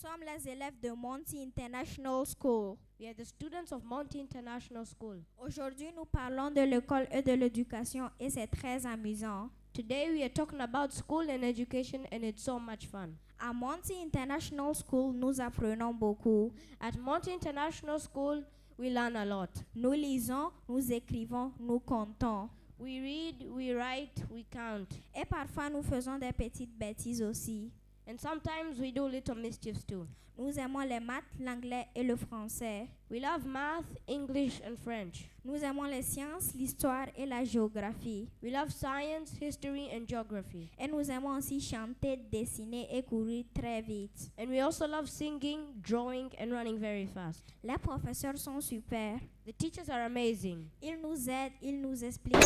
sommes les élèves de Monti International School. We are the students of Monti International School. Aujourd'hui, nous parlons de l'école et de l'éducation et c'est très amusant. Today we are talking about school and education and it's so much fun. À Monti International School, nous apprenons beaucoup. At Monti International School, we learn a lot. Nous lisons, nous écrivons, nous comptons. We read, we write, we count. Et parfois, nous faisons des petites bêtises aussi. And sometimes we do little mischiefs too. Nous aimons les maths, l'anglais et le français. We love math, English, and French. Nous aimons les sciences, l'histoire et la géographie. We love science, history, and geography. Et nous aimons aussi chanter, dessiner et courir très vite. And we also love singing, drawing, and running very fast. Les professeurs sont super. The teachers are amazing. Ils nous aident, ils nous expliquent.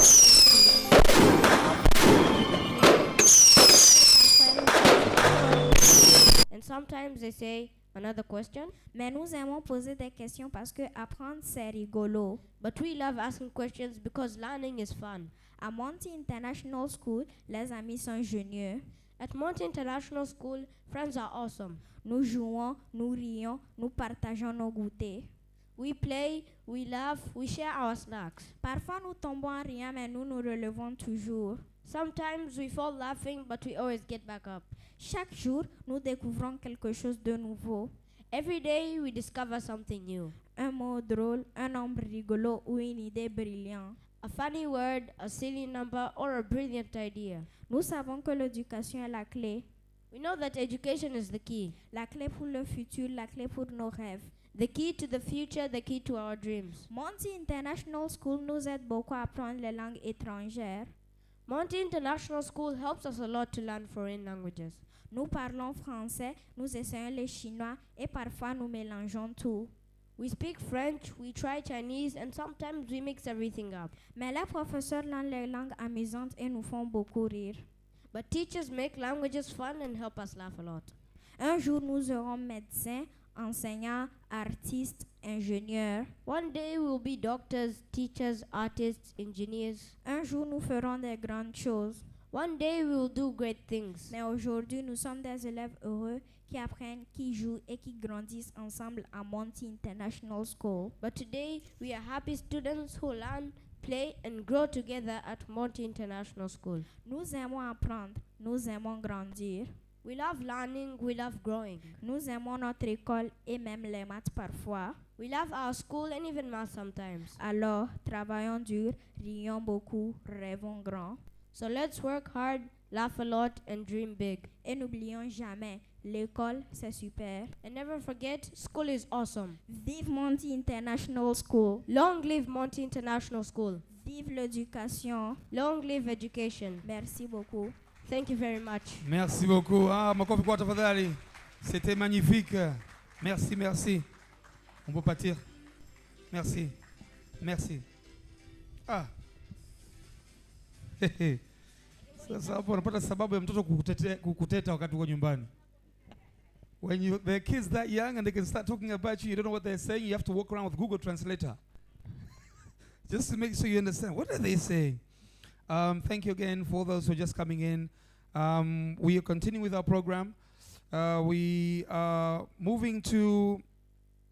And sometimes they say, another question. Mais nous aimons poser des questions parce que apprendre c'est rigolo. But we love asking questions because learning is fun. À Monti International School, les amis sont géniaux. At Monti International School, friends are awesome. Nous jouons, nous rions, nous partageons nos goûters. We play, we laugh, we share our snacks. Parfois nous tombons en riant, mais nous nous relevons toujours. Sometimes we fall laughing, but we always get back up. Chaque jour, nous découvrons quelque chose de nouveau. Every day we discover something new. Un mot drôle, un nombre rigolo ou une idée brillante. A funny word, a silly number, or a brilliant idea. Nous savons que l'éducation est la clé. We know that education is the key. La clé pour le futur, la clé pour nos rêves. The key to the future, the key to our dreams. Monti International School nous aide beaucoup à apprendre les langues étrangères. Monti International School helps us a lot to learn foreign languages. Nous parlons français, nous essayons les chinois et parfois nous mélangeons tout. We speak French, we try Chinese, and sometimes we mix everything up. Mais les professeurs rendent les langues amusantes et nous font beaucoup rire. But teachers make languages fun and help us laugh a lot. Un jour, nous serons médecins, enseignants, artistes, ingénieurs. One day we will be doctors, teachers, artists, engineers. Un jour, nous ferons des grandes choses. One day we will do great things. Mais aujourd'hui, nous sommes des élèves heureux qui apprennent, qui jouent et qui grandissent ensemble à Monti International School. But today we are happy students who learn, play, and grow together at Monti International School. Nous aimons apprendre, nous aimons grandir. We love learning, we love growing. Nous aimons notre école et même les maths parfois. We love our school and even math sometimes. Alors, travaillons dur, rions beaucoup, rêvons grand. So let's work hard, laugh a lot, and dream big. Et n'oublions jamais, l'école, c'est super. And never forget, school is awesome. Vive Monti International School. Long live Monti International School. Vive l'éducation. Long live education. Merci beaucoup. Thank you very much. Merci beaucoup. Ah, makofi kwa tafadhali. C'était magnifique. Merci, merci. On peut partir. Merci. Merci. Ah. Sasa hapo unapata sababu ya mtoto kukuteta wakati uko nyumbani. When the kids that young and they can start talking about you, you don't know what they're saying, you have to walk around with Google Translator. Just to make sure you understand. What are they saying? Thank you again for those who are just coming in. We are continuing with our program. We are moving to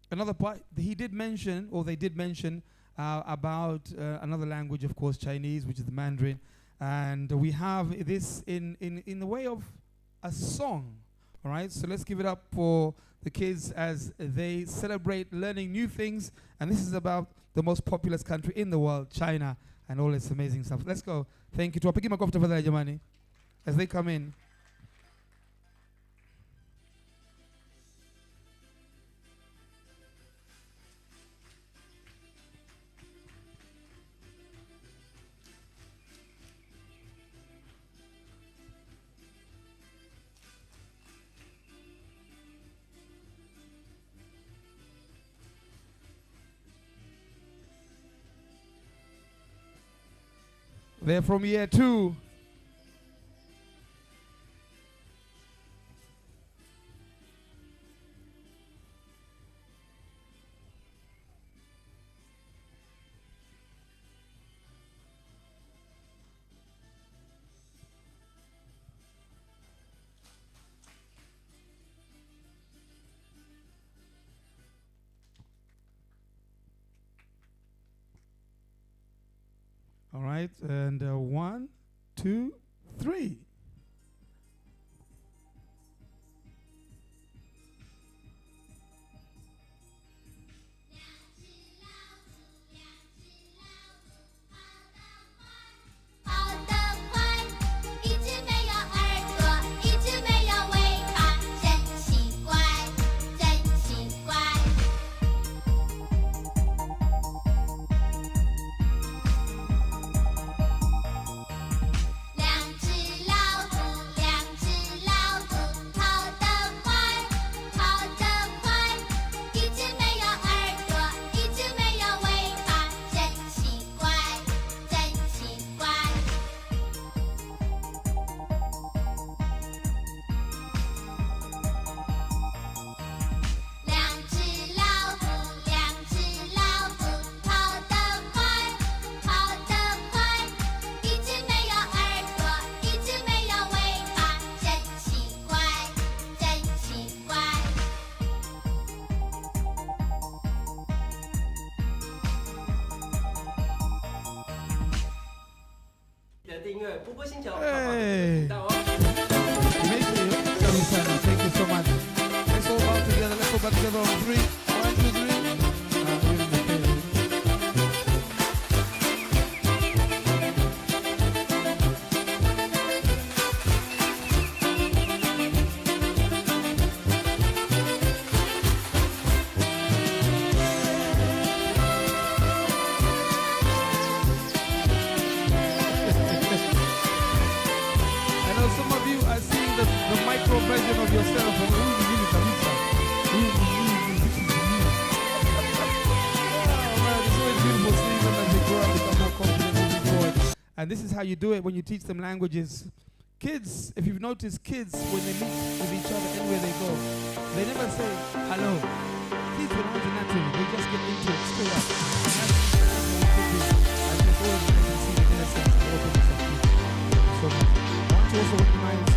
another part. They did mention about another language, of course, Chinese, which is the Mandarin. And we have this in the way of a song. All right, so let's give it up for the kids as they celebrate learning new things. And this is about the most populous country in the world, China, and all its amazing stuff. Let's go. Thank you. Tuwapige makofi tafadhali jamani as they come in. They're from year 2. right, and 1, 2, 3. Hey. Thank you so much. Let's all bow together. Let's go back together on 3. 1, 2, 3. Some of you are seeing the micro version of yourself. And this is how you do it when you teach them languages. Kids, if you've noticed, kids, when they meet with each other anywhere they go, they never say hello. Kids will answer naturally. They just get into it straight up. And that's what we do. I just always see the innocence and openness of kids. So much. I want to also recognize the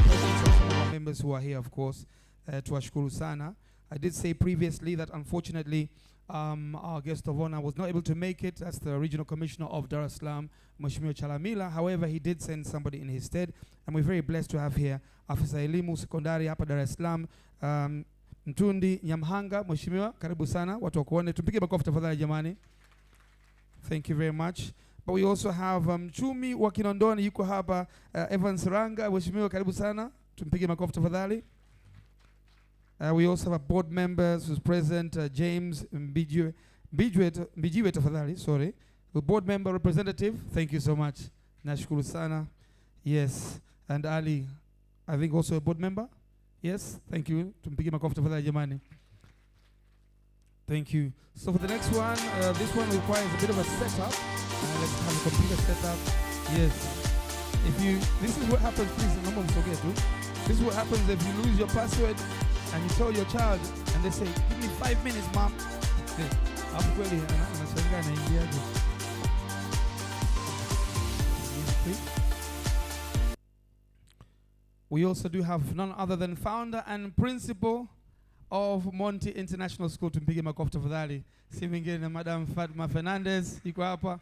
presence of some of our members who are here, of course, tuwashukuru sana. I did say previously that unfortunately our guest of honor was not able to make it. That's the regional commissioner of Dar es Salaam, Mheshimiwa Chalamila. However, he did send somebody in his stead, and we're very blessed to have here afisa elimu sekondari hapa Dar es Salaam, Mtundi Nyamhanga. Mheshimiwa, karibu sana. Watu wakuone. Tupige makofi tafadhali jamani. Thank you very much. But we also have Mchumi wa Kinondoni yuko hapa, Evans Ranga. Mheshimiwa, karibu sana. Tumpige makofi tafadhali. We also have board members who's present, James Mbijiwe tafadhali, sorry. The board member representative, thank you so much. Nashukuru sana. Yes. And Ali, I think also a board member. Yes, thank you. Tumpige makofi tafadhali jamani. Thank you. So for the next one, this one requires a bit of a setup. Let's have a computer setup. Yes. This is what happens, please, no one forget to. This is what happens if you lose your password and you tell your child and they say, give me 5 minutes, mom. We also do have none other than founder and principal of Monti International School. Tumpige makofi tafadhali. Si mwingine na Madam Fatma Fernandez yuko hapa.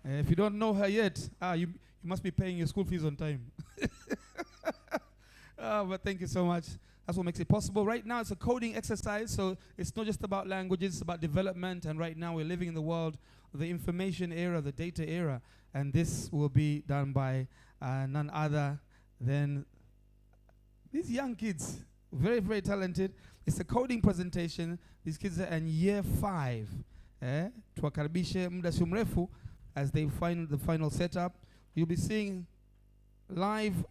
If you don't know her yet, you must be paying your school fees on time. But thank you so much. That's what makes it possible. Right now, it's a coding exercise, so it's not just about languages, it's about development. And right now, we're living in the world of the information era, the data era. And this will be done by none other than these young kids. Very, very talented. It's a coding presentation. These kids are in year 5. Tuwakaribishe muda si mrefu as they find the final setup. You'll be seeing live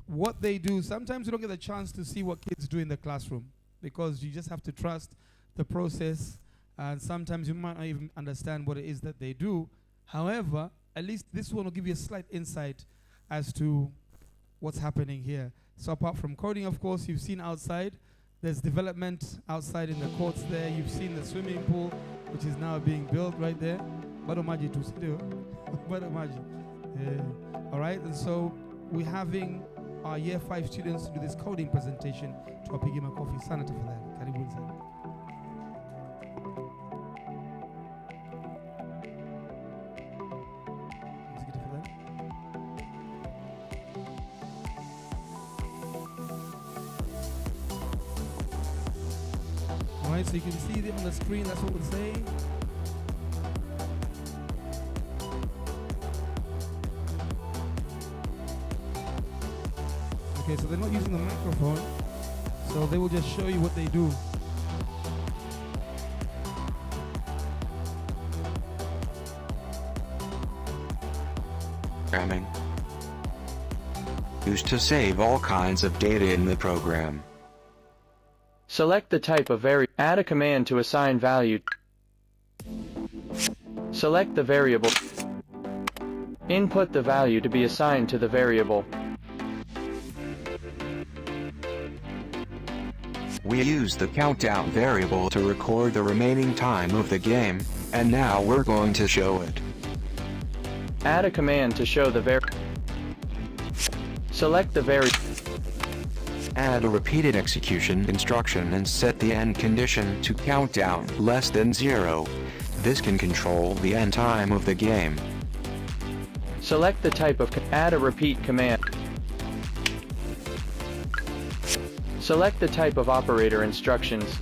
what they do. Sometimes you don't get the chance to see what kids do in the classroom because you just have to trust the process, and sometimes you might not even understand what it is that they do. However, at least this one will give you a slight insight as to what's happening here. So apart from coding, of course, you've seen outside. There's development outside in the courts there. You've seen the swimming pool, which is now being built right there. Bado maji tu still. Bado maji. All right, and so we're having our year 5 students to do this coding presentation. Tuwapige makofi sana tafadhali. Karibuni sana. Alright, so you can see them on the screen, that's what we're saying. Okay, so they're not using the microphone, so they will just show you what they do. Programming. Used to save all kinds of data in the program. Select the type of add a command to assign value. Select the variable. Input the value to be assigned to the variable. We use the countdown variable to record the remaining time of the game, and now we're going to show it. Add a command to show the Select the Add a repeated execution instruction and set the end condition to countdown less than 0. This can control the end time of the game. Select the type of add a repeat command. Select the type of operator instructions.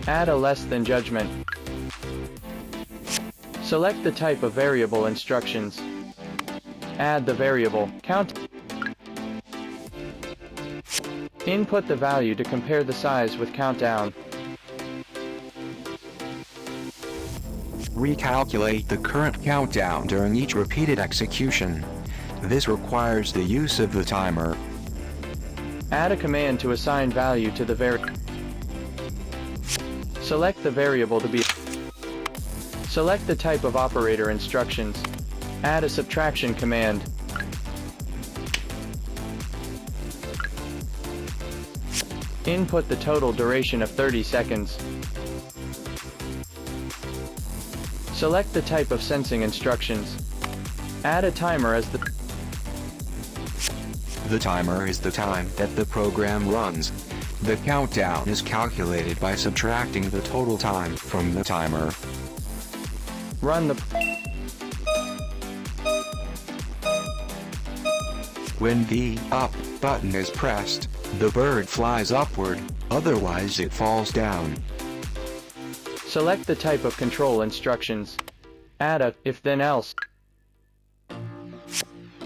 Add a less than judgment. Select the type of variable instructions. Add the variable count. Input the value to compare the size with countdown. Recalculate the current countdown during each repeated execution. This requires the use of the timer. Add a command to assign value to the Select the variable to be. Select the type of operator instructions. Add a subtraction command. Input the total duration of 30 seconds. Select the type of sensing instructions. Add a timer as the timer is the time that the program runs. The countdown is calculated by subtracting the total time from the timer. Run the When the up button is pressed, the bird flies upward, otherwise it falls down. Select the type of control instructions. Add a if then else.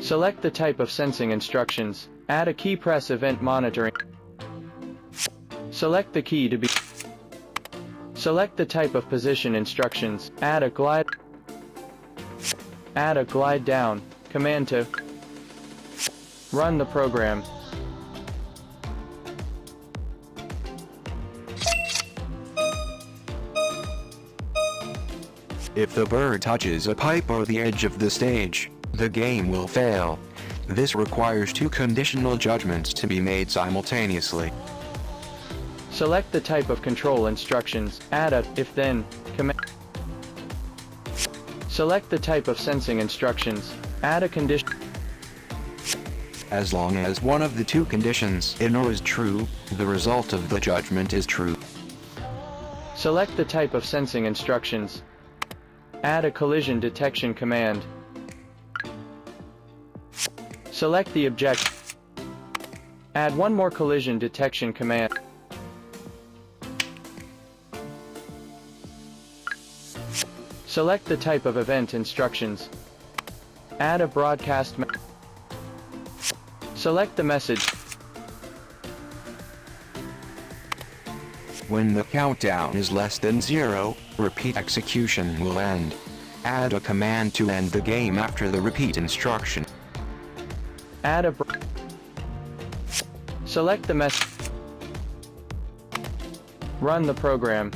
Select the type of sensing instructions. Add a key press event monitoring. Select the key to be. Select the type of position instructions. Add a glide down command to run the program. If the bird touches a pipe or the edge of the stage, the game will fail. This requires two conditional judgments to be made simultaneously. Select the type of control instructions. Add a if then command. Select the type of sensing instructions. Add a condition. As long as one of the two conditions in or is true, the result of the judgment is true. Select the type of sensing instructions. Add a collision detection command. Select the object. Add one more collision detection command. Select the type of event instructions. Add a broadcast. Select the message. When the countdown is less than 0, repeat execution will end. Add a command to end the game after the repeat instruction. Add a Select the message. Run the program.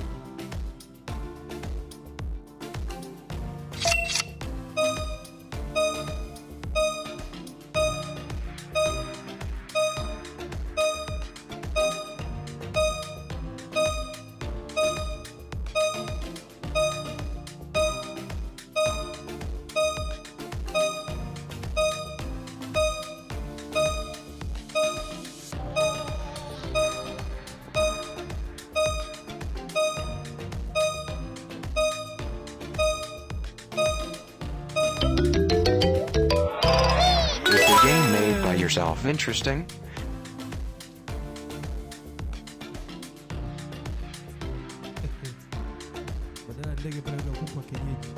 Yourself interesting? ndege pale kwa kuku wa kienyeji.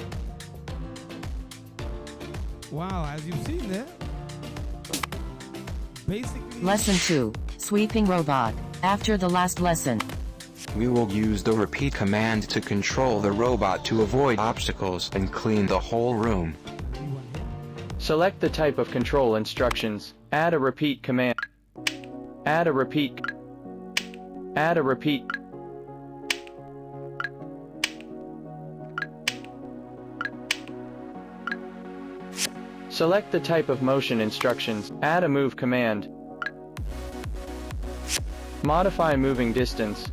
Wow, as you've seen there, basically... Lesson 2. Sweeping robot. After the last lesson, We will use the repeat command to control the robot to avoid obstacles and clean the whole room. Select the type of control instructions. Add a repeat command. Add a repeat. Add a repeat. Select the type of motion instructions. Add a move command. Modify moving distance.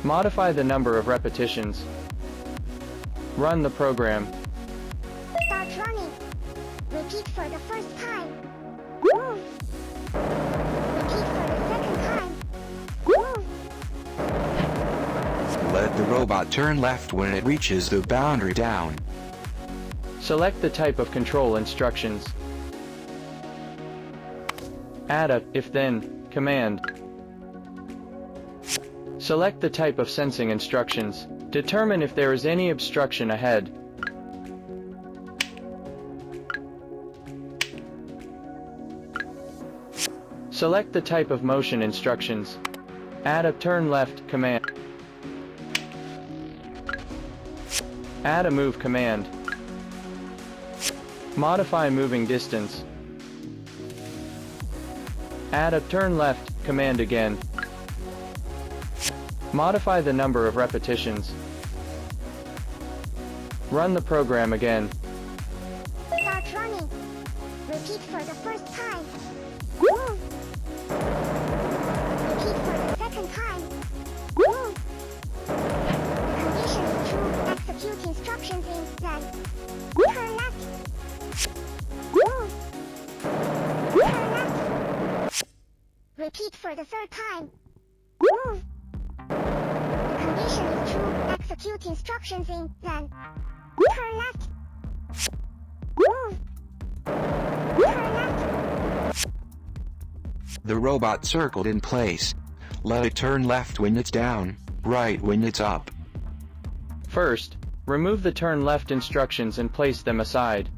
Modify the number of repetitions. Run the program. Start running. Repeat for the first time. Move. Repeat for the second time. Move. Let the robot turn left when it reaches the boundary down. Select the type of control instructions. Add a if-then command. Select the type of sensing instructions. Determine if there is any obstruction ahead. Select the type of motion instructions. Add a turn left command. Add a move command. Modify moving distance. Add a turn left command again. Modify the number of repetitions. Run the program again. Start running. Repeat for the first time. Move. Repeat for the second time. Move. The condition is true. Execute instructions in then. Turn left. Move. Turn left. Repeat for the third time. Move. The condition is true. Execute instructions in then. Turn left. Move. Turn left. The robot circled in place. Let it turn left when it's down, right when it's up. First, remove the turn left instructions and place them aside.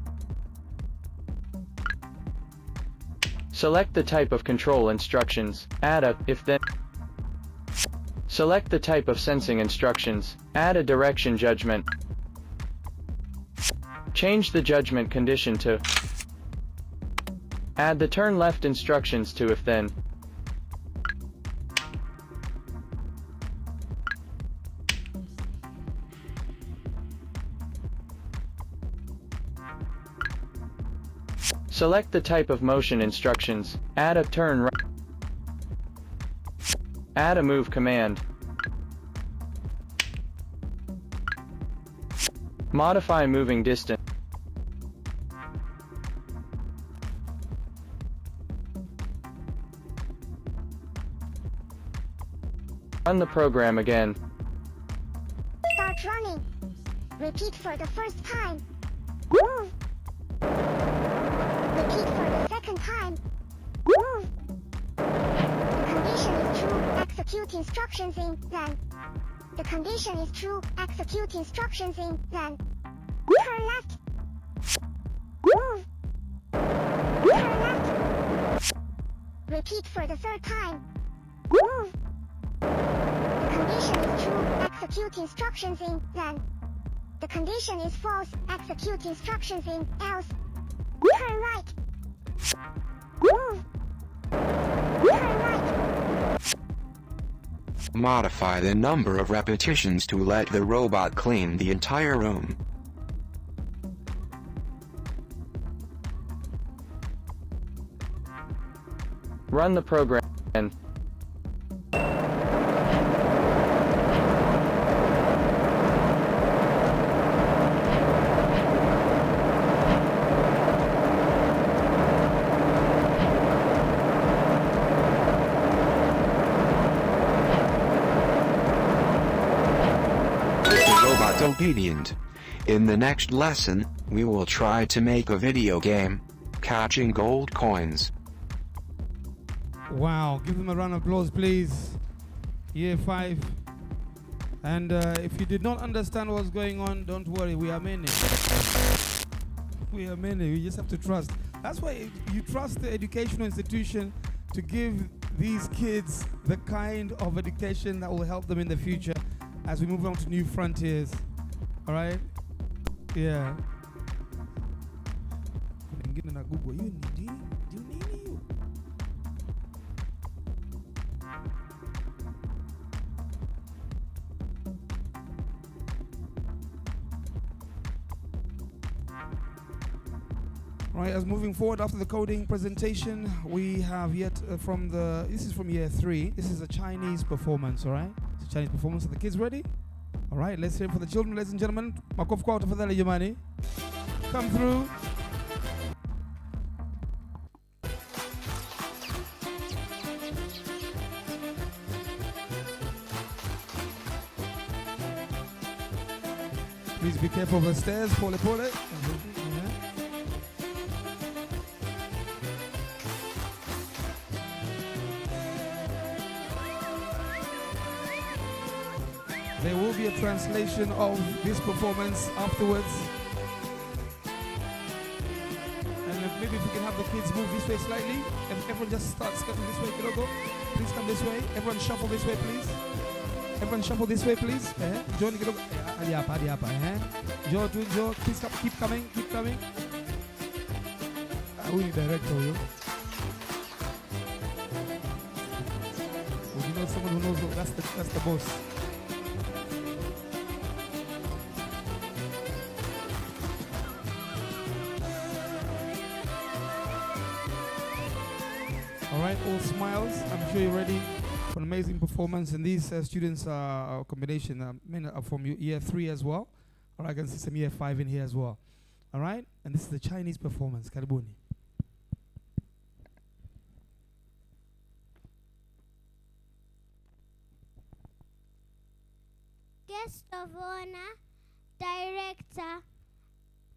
Select the type of control instructions. Add a if-then. Select the type of sensing instructions. Add a direction judgment. Change the judgment condition to. Add the turn left instructions to if-then. Select the type of motion instructions. Add a turn right. Add a move command. Modify moving distance. Run the program again. Start running. Repeat for the first time. Move. Repeat for the second time. Move. The condition is true. Execute instructions in then. The condition is true. Execute instructions in then. Turn left. Move. Turn left. Repeat for the third time. Move. The condition is true. Execute instructions in then. The condition is false. Execute instructions in else. Turn right. Move. Turn right. Modify the number of repetitions to let the robot clean the entire room. Run the program again. Obedient. In the next lesson, we will try to make a video game, catching gold coins. Wow, give them a round of applause, please. Year 5. And if you did not understand what's going on, don't worry, we are many. We are many, we just have to trust. That's why you trust the educational institution to give these kids the kind of education that will help them in the future as we move on to new frontiers. All right? Yeah. Right, as moving forward after the coding presentation, we have yet this is from year 3. This is a Chinese performance, all right? It's a Chinese performance. Are the kids ready? All right, let's hear it for the children, ladies and gentlemen. Makofi kwao tafadhali jamani. Come through. Please be careful of the stairs. Pole. There will be a translation of this performance afterwards. And maybe if we can have the kids move this way slightly. Everyone just starts coming this way, Kidogo. Please come this way. Everyone shuffle this way, please. Everyone shuffle this way, please. Joe, Kidogo. Hadi hapa. Joe, please keep coming. We need director, you. Well, you know someone who knows that's the boss. All right, all smiles. I'm sure you're ready for an amazing performance. And these students are a combination. Many are from year 3 as well. All right, I can see some year 5 in here as well. All right, and this is the Chinese performance. Karibuni. Guest of honor, director,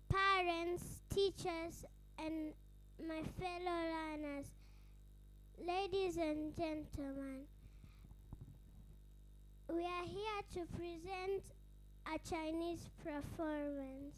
parents, teachers, and my fellow learners. Ladies and gentlemen, we are here to present a Chinese performance.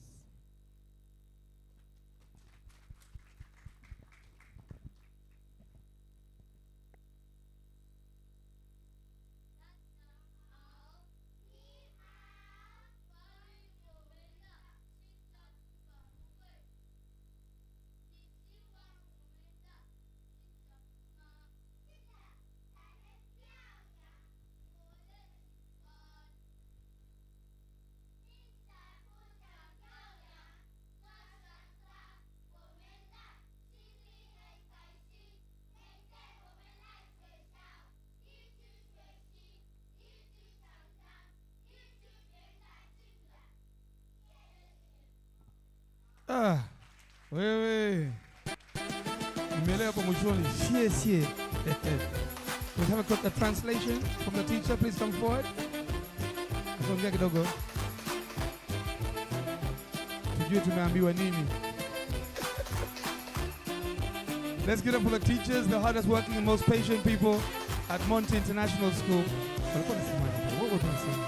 Wewe. Nimeelewa hapo mwishoni. Sie. We have a translation from the teacher. Please come forward. Ongea kidogo. Tujue tumeambiwa nini. Let's get up for the teachers, the hardest working and most patient people at Monti International School. What was I saying?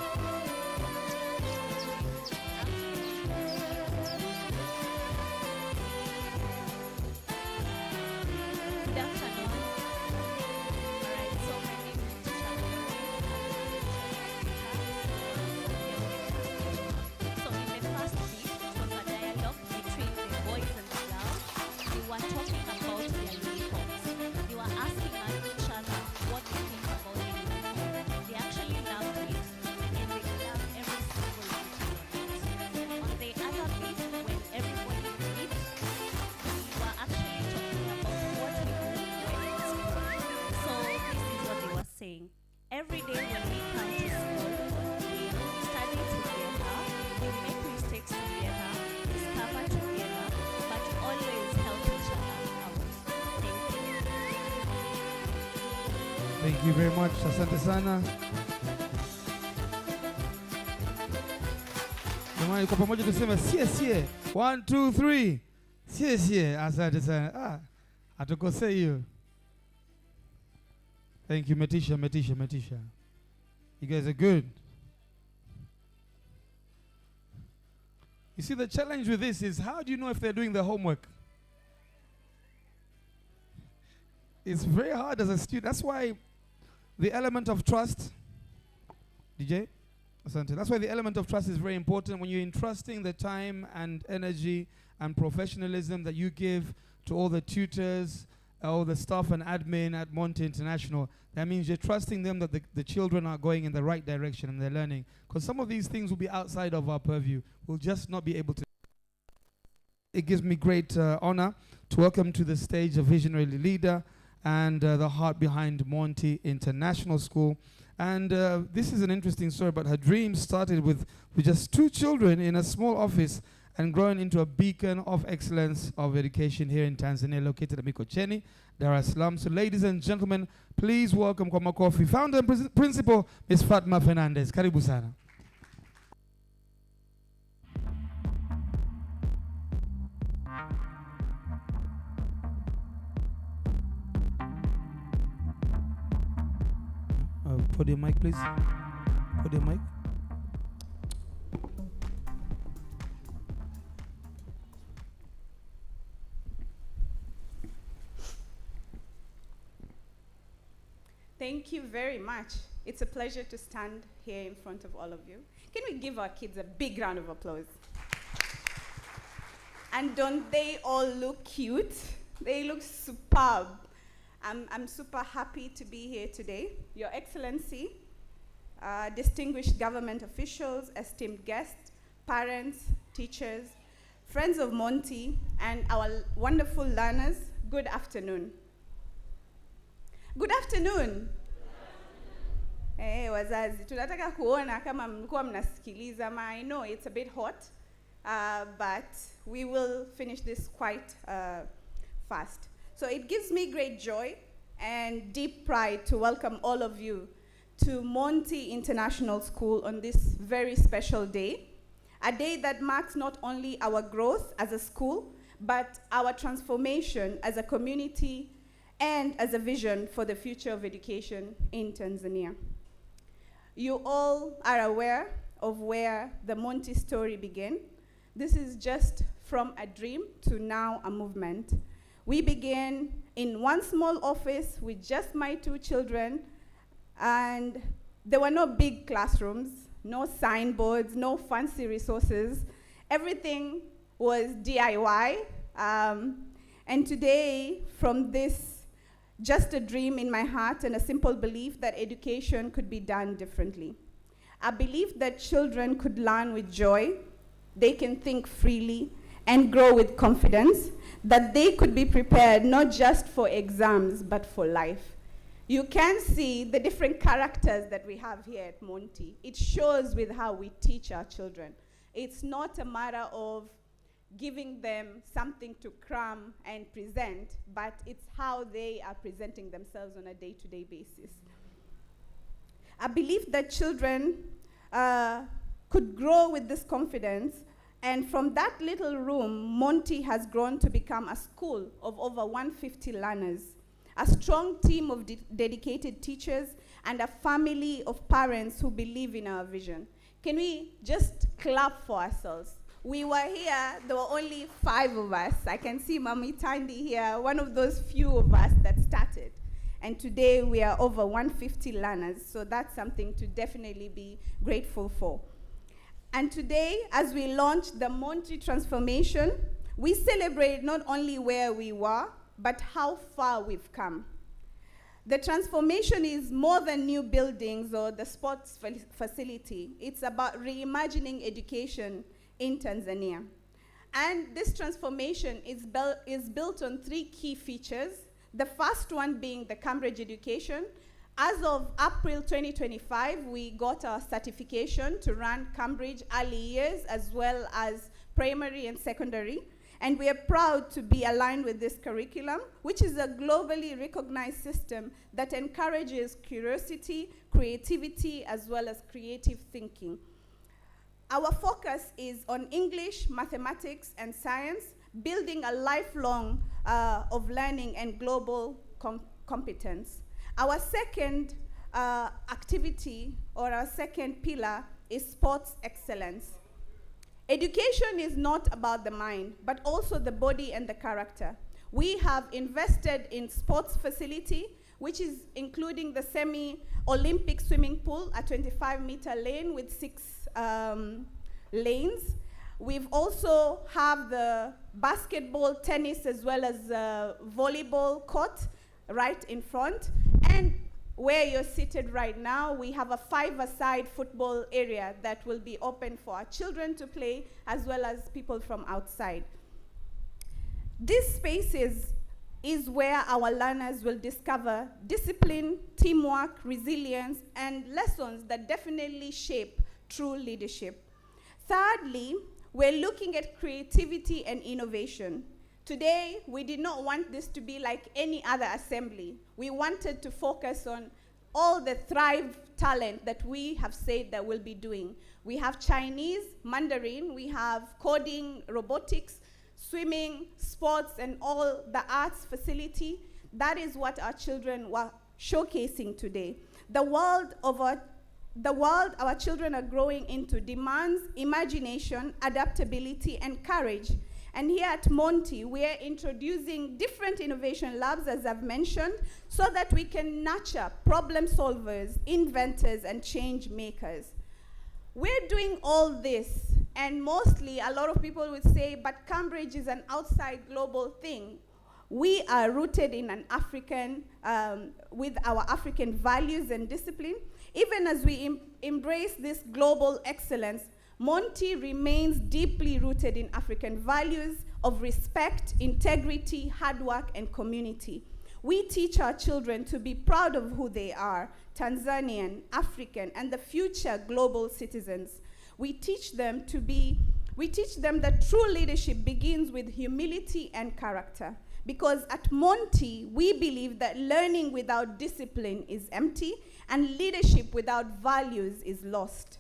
Every day when we come to school, we study together, we make mistakes together, discover together, but always help each other out. Thank you. Thank you very much. Asante sana. Jamani, kwa pamoja tuseme sie. 1, 2, 3. Sie. Asante sana. Hatukosei hiyo. Thank you, Metisha. You guys are good. You see, the challenge with this is, how do you know if they're doing their homework? It's very hard as a student. That's why the element of trust, DJ, Asante. That's why the element of trust is very important when you're entrusting the time and energy and professionalism that you give to all the tutors, all the staff and admin at Monti International. That means you're trusting them that the children are going in the right direction and they're learning. Because some of these things will be outside of our purview. We'll just not be able to. It gives me great honor to welcome to the stage a visionary leader and the heart behind Monti International School. And this is an interesting story, but her dream started with just 2 children in a small office and grown into a beacon of excellence of education here in Tanzania, located at Mikocheni, Dar es Salaam. So ladies and gentlemen, please welcome kwa makofi founder and principal, Ms. Fatma Fernandez. Karibu sana. Put your mic, please. Put your mic. Thank you very much. It's a pleasure to stand here in front of all of you. Can we give our kids a big round of applause? And don't they all look cute? They look superb. I'm super happy to be here today. Your Excellency, distinguished government officials, esteemed guests, parents, teachers, friends of Monti, and our wonderful learners, good afternoon. Good afternoon. Wazazi, tunataka kuona kama mlikuwa mnasikiliza. I know it's a bit hot, but we will finish this quite fast. So it gives me great joy and deep pride to welcome all of you to Monti International School on this very special day, a day that marks not only our growth as a school, but our transformation as a community and as a vision for the future of education in Tanzania. You all are aware of where the Monti story began. This is just from a dream to now a movement. We began in one small office with just my 2 children, and there were no big classrooms, no signboards, no fancy resources. Everything was DIY. And today, from this just a dream in my heart and a simple belief that education could be done differently. I believe that children could learn with joy, they can think freely, and grow with confidence, that they could be prepared not just for exams, but for life. You can see the different characters that we have here at Monti. It shows with how we teach our children. It's not a matter of giving them something to cram and present, but it's how they are presenting themselves on a day-to-day basis. I believe that children could grow with this confidence, and from that little room, Monti has grown to become a school of over 150 learners, a strong team of dedicated teachers, and a family of parents who believe in our vision. Can we just clap for ourselves? We were here, there were only 5 of us. I can see Mami Tandy here, one of those few of us that started. And today we are over 150 learners, so that's something to definitely be grateful for. And today, as we launch the Monti transformation, we celebrate not only where we were, but how far we've come. The transformation is more than new buildings or the sports facility. It's about reimagining education in Tanzania. And this transformation is built on 3 key features. The first one being the Cambridge education. As of April 2025, we got our certification to run Cambridge early years as well as primary and secondary. And we are proud to be aligned with this curriculum, which is a globally recognized system that encourages curiosity, creativity, as well as creative thinking. Our focus is on English, mathematics, and science, building a lifelong of learning and global competence. Our second activity, or our second pillar, is sports excellence. Education is not about the mind, but also the body and the character. We have invested in sports facility, which is including the semi-Olympic swimming pool, a 25-meter lane with 6 lanes. We've also have the basketball, tennis, as well as volleyball court right in front. And where you're seated right now, we have a 5-a-side football area that will be open for our children to play, as well as people from outside. These spaces is where our learners will discover discipline, teamwork, resilience, and lessons that definitely shape true leadership. Thirdly, we're looking at creativity and innovation. Today, we did not want this to be like any other assembly. We wanted to focus on all the Thrive talent that we have said that we'll be doing. We have Chinese, Mandarin, we have coding, robotics, swimming, sports, and all the arts facility. That is what our children were showcasing today. The world our children are growing into demands imagination, adaptability, and courage. And here at Monti, we are introducing different innovation labs, as I've mentioned, so that we can nurture problem solvers, inventors, and change makers. We're doing all this, and mostly a lot of people would say, but Cambridge is an outside global thing. We are rooted in an African, with our African values and discipline. Even as we embrace this global excellence, Monti remains deeply rooted in African values of respect, integrity, hard work, and community. We teach our children to be proud of who they are, Tanzanian, African, and the future global citizens. We teach them that true leadership begins with humility and character. Because at Monti, we believe that learning without discipline is empty, and leadership without values is lost.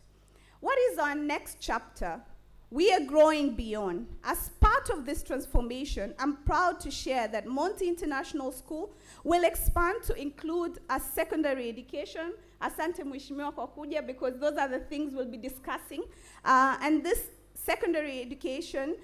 What is our next chapter? We are growing beyond. As part of this transformation, I'm proud to share that Monti International School will expand to include a secondary education. Asante Mheshimiwa kwa kuja, because those are the things we'll be discussing. And this secondary education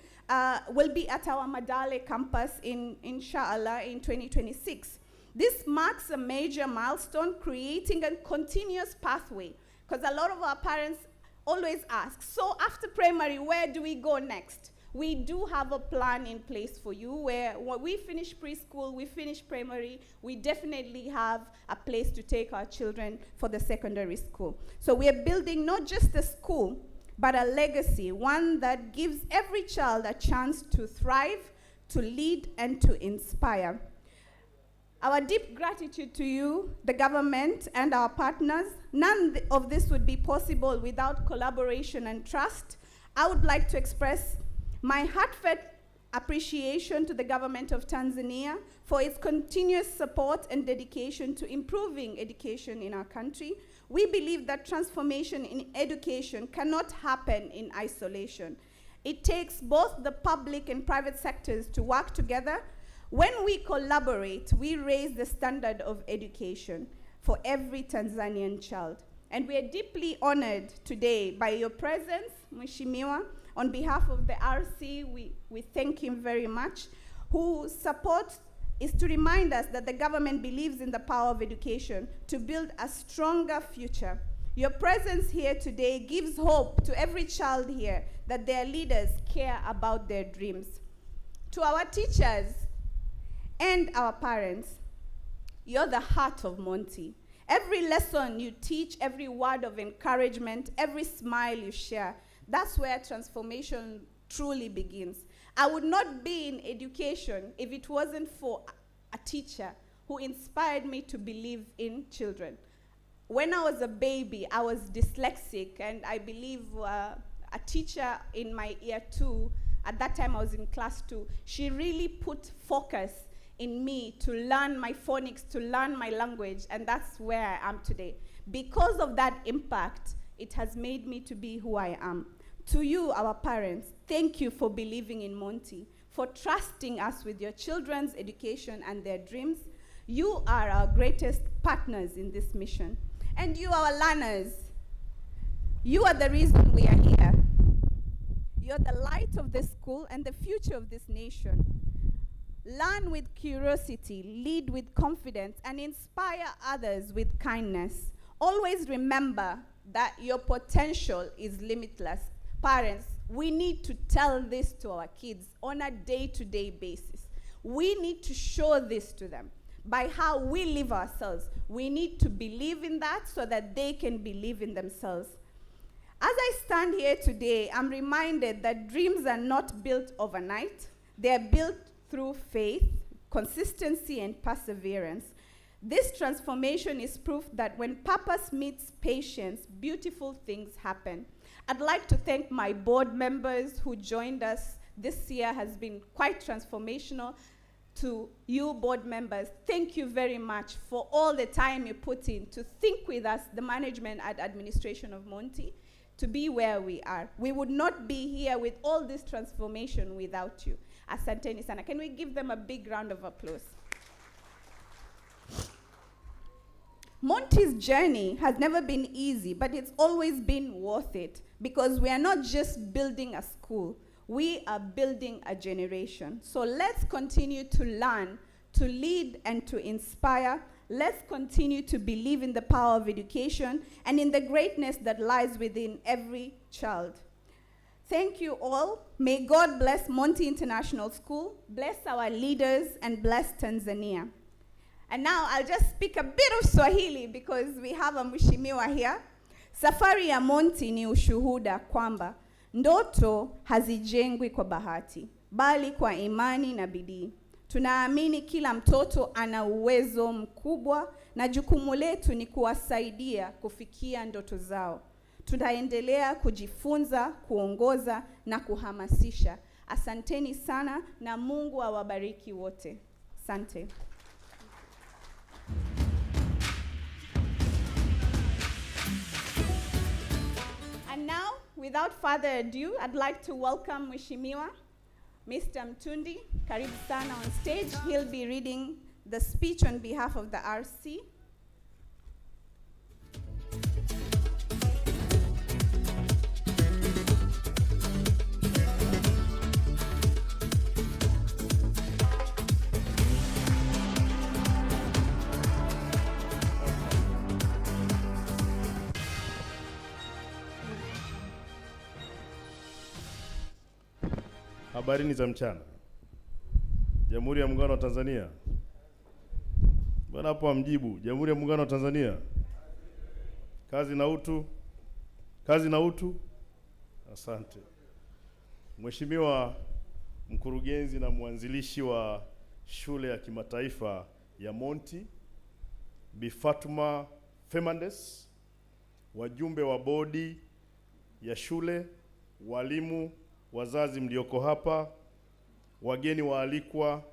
will be at our Madale campus inshallah in 2026. This marks a major milestone, creating a continuous pathway, because a lot of our parents always ask, so after primary, where do we go next? We do have a plan in place for you, where when we finish preschool, we finish primary, we definitely have a place to take our children for the secondary school. So we are building not just a school, but a legacy, one that gives every child a chance to thrive, to lead, and to inspire. Our deep gratitude to you, the government, and our partners. None of this would be possible without collaboration and trust. I would like to express my heartfelt appreciation to the government of Tanzania for its continuous support and dedication to improving education in our country. We believe that transformation in education cannot happen in isolation. It takes both the public and private sectors to work together. When we collaborate, we raise the standard of education for every Tanzanian child. And we are deeply honored today by your presence, Mheshimiwa. On behalf of the RC, we thank him very much, whose support is to remind us that the government believes in the power of education to build a stronger future. Your presence here today gives hope to every child here that their leaders care about their dreams. To our teachers and our parents, you're the heart of Monti. Every lesson you teach, every word of encouragement, every smile you share, that's where transformation truly begins. I would not be in education if it wasn't for a teacher who inspired me to believe in children. When I was a baby, I was dyslexic, and I believe a teacher in my year 2, at that time I was in class 2, she really put focus in me to learn my phonics, to learn my language, and that's where I am today. Because of that impact, it has made me to be who I am. To you, our parents, thank you for believing in Monti, for trusting us with your children's education and their dreams. You are our greatest partners in this mission. And you, our learners, you are the reason we are here. You're the light of this school and the future of this nation. Learn with curiosity, lead with confidence, and inspire others with kindness. Always remember that your potential is limitless. Parents, we need to tell this to our kids on a day-to-day basis. We need to show this to them by how we live ourselves. We need to believe in that so that they can believe in themselves. As I stand here today, I'm reminded that dreams are not built overnight. They're built through faith, consistency, and perseverance. This transformation is proof that when purpose meets patience, beautiful things happen. I'd like to thank my board members who joined us this year. Has been quite transformational. To you board members, thank you very much for all the time you put in to think with us, the management and administration of Monti, to be where we are. We would not be here with all this transformation without you. Asanteni sana. Can we give them a big round of applause? Monti's journey has never been easy, but it's always been worth it because we are not just building a school, we are building a generation. So let's continue to learn, to lead, and to inspire. Let's continue to believe in the power of education and in the greatness that lies within every child. Thank you all. May God bless Monti International School, bless our leaders, and bless Tanzania. And now I'll just speak a bit of Swahili because we have a mheshimiwa here. Safari ya Monti ni ushuhuda kwamba ndoto hazijengwi kwa bahati, bali kwa imani na bidii. Tunaamini kila mtoto ana uwezo mkubwa na jukumu letu ni kuwasaidia kufikia ndoto zao. Tutaendelea kujifunza, kuongoza na kuhamasisha. Asanteni sana na Mungu awabariki wote. Asante. And now, without further ado, I'd like to welcome Mheshimiwa Mr. Mtundi. Karibu sana on stage. He'll be reading the speech on behalf of the RC. Habarini za mchana. Jamhuri ya Muungano wa Tanzania. Bwana hapo amjibu. Jamhuri ya Muungano wa Tanzania. Kazi na utu. Kazi na utu. Asante. Mheshimiwa mkurugenzi na mwanzilishi wa shule ya kimataifa ya Monti, Bi Fatuma Fernandes, wajumbe wa bodi ya shule, walimu, wazazi mlioko hapa, wageni waalikwa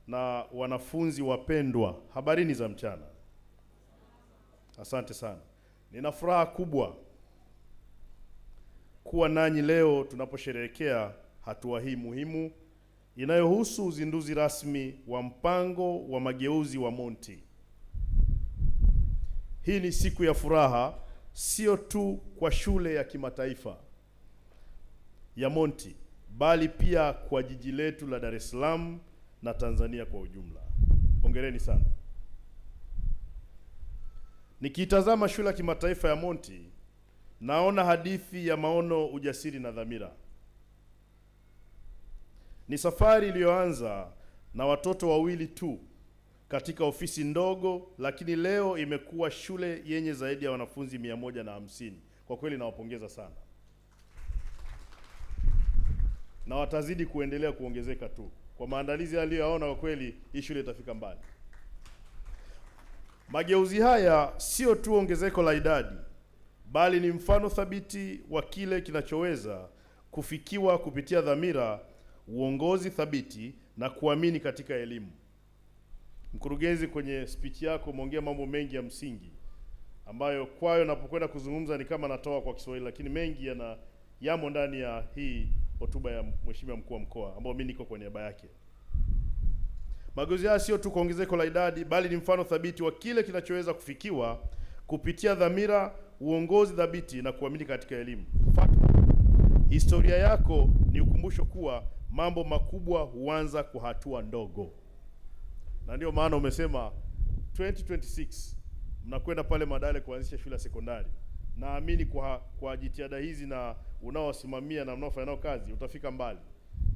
na wanafunzi wapendwa, habarini za mchana. Asante sana. Nina furaha kubwa kuwa nanyi leo tunaposherehekea hatua hii muhimu inayohusu uzinduzi rasmi wa mpango wa mageuzi wa Monti. Hii ni siku ya furaha sio tu kwa shule ya kimataifa ya Monti, bali pia kwa jiji letu la Dar es Salaam na Tanzania kwa ujumla. Hongereni sana. Nikitazama shule ya kimataifa ya Monti, naona hadithi ya maono, ujasiri na dhamira. Ni safari iliyoanza na watoto wawili tu katika ofisi ndogo, lakini leo imekuwa shule yenye zaidi ya wanafunzi 150. Kwa kweli nawapongeza sana. Na watazidi kuendelea kuongezeka tu. Kwa maandalizi aliyoyaona, kwa kweli hii shule itafika mbali. Mageuzi haya sio tu ongezeko la idadi, bali ni mfano thabiti wa kile kinachoweza kufikiwa kupitia dhamira, uongozi thabiti na kuamini katika elimu. Mkurugenzi, kwenye speech yako umeongea mambo mengi ya msingi ambayo kwayo napokwenda kuzungumza ni kama natoa kwa Kiswahili, lakini mengi yamo ndani ya hii hotuba ya Mheshimiwa Mkuu wa Mkoa ambao mimi niko kwa niaba yake. Mageuzi haya sio tu kuongezeko la idadi, bali ni mfano thabiti wa kile kinachoweza kufikiwa kupitia dhamira, uongozi thabiti na kuamini katika elimu. Historia yako ni ukumbusho kuwa mambo makubwa huanza kwa hatua ndogo. Na ndio maana umesema 2026 mnakwenda pale Madale kuanzisha shule ya sekondari. Naamini kwa jitihada hizi na unaowasimamia na mnaofanya nao kazi utafika mbali.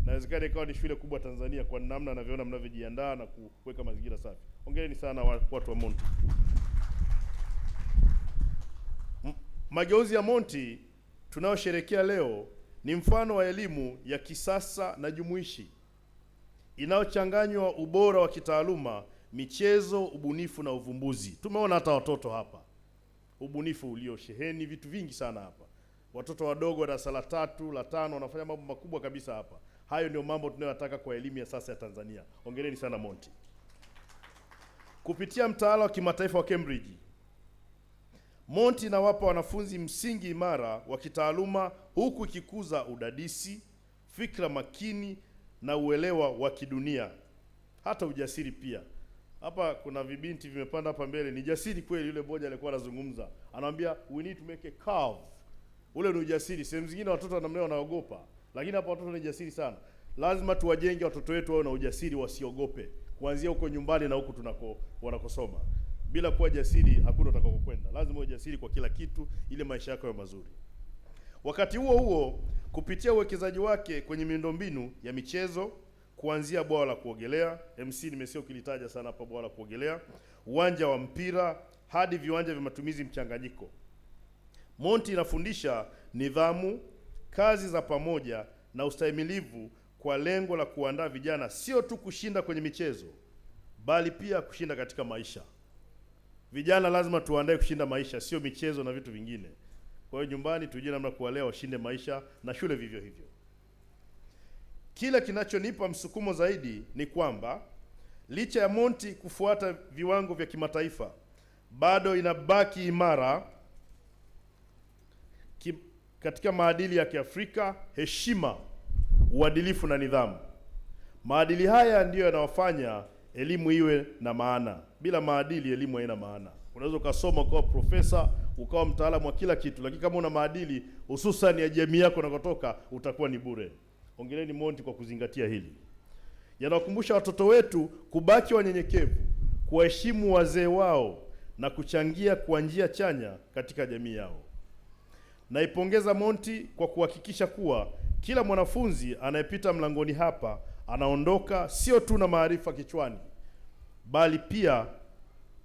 Inawezekana ikawa ni shule kubwa Tanzania kwa namna anavyoona mnavyojiandaa na kuweka mazingira safi. Hongereni sana watu wa Monti. Mageuzi ya Monti tunayosherehekea leo ni mfano wa elimu ya kisasa na jumuishi inayochanganywa ubora wa kitaaluma, michezo, ubunifu na uvumbuzi. Tumeona hata watoto hapa, ubunifu uliosheheni vitu vingi sana hapa. Watoto wadogo wa darasa la 3, la 5 wanafanya mambo makubwa kabisa hapa. Hayo ndio mambo tunayotaka kwa elimu ya sasa ya Tanzania. Hongereni sana Monti. Kupitia mtaala wa kimataifa wa Cambridge, Monti inawapa wanafunzi msingi imara wa kitaaluma huku ikikuza udadisi, fikra makini na uelewa wa kidunia, hata ujasiri pia. Hapa kuna vibinti vimepanda hapa mbele, ni jasiri kweli. Yule mmoja alikuwa anazungumza, anamwambia we need to make a curve. Ule ni ujasiri. Sehemu zingine watoto wanamlea wanaogopa, lakini hapa watoto ni jasiri sana. Lazima tuwajenge watoto wetu wawe na ujasiri, wasiogope, kuanzia huko nyumbani na huko wanakosoma. Bila kuwa jasiri hakuna utakakokwenda. Lazima uwe jasiri kwa kila kitu ili maisha yako yawe mazuri. Wakati huo huo, kupitia uwekezaji wake kwenye miundombinu ya michezo, kuanzia bwawa la kuogelea, MC nimesio kilitaja sana hapa, bwawa la kuogelea, uwanja wa mpira hadi viwanja vya matumizi mchanganyiko, Monti inafundisha nidhamu, kazi za pamoja na ustahimilivu kwa lengo la kuandaa vijana sio tu kushinda kwenye michezo, bali pia kushinda katika maisha. Vijana lazima tuandae kushinda maisha, sio michezo na vitu vingine. Kwa hiyo nyumbani tujue namna kuwalea washinde maisha, na shule vivyo hivyo. Kila kinachonipa msukumo zaidi ni kwamba licha ya Monti kufuata viwango vya kimataifa, bado inabaki imara katika maadili ya Kiafrika: heshima, uadilifu na nidhamu. Maadili haya ndiyo yanawafanya elimu iwe na maana. Bila maadili elimu haina maana. Unaweza ukasoma ukawa profesa, ukawa mtaalamu wa kila kitu, lakini kama una maadili hususan ya jamii yako unakotoka, utakuwa ni bure. Hongereni Monti kwa kuzingatia hili. Yanawakumbusha watoto wetu kubaki wanyenyekevu, kuwaheshimu wazee wao na kuchangia kwa njia chanya katika jamii yao. Naipongeza Monti kwa kuhakikisha kuwa kila mwanafunzi anayepita mlangoni hapa anaondoka sio tu na maarifa kichwani, bali pia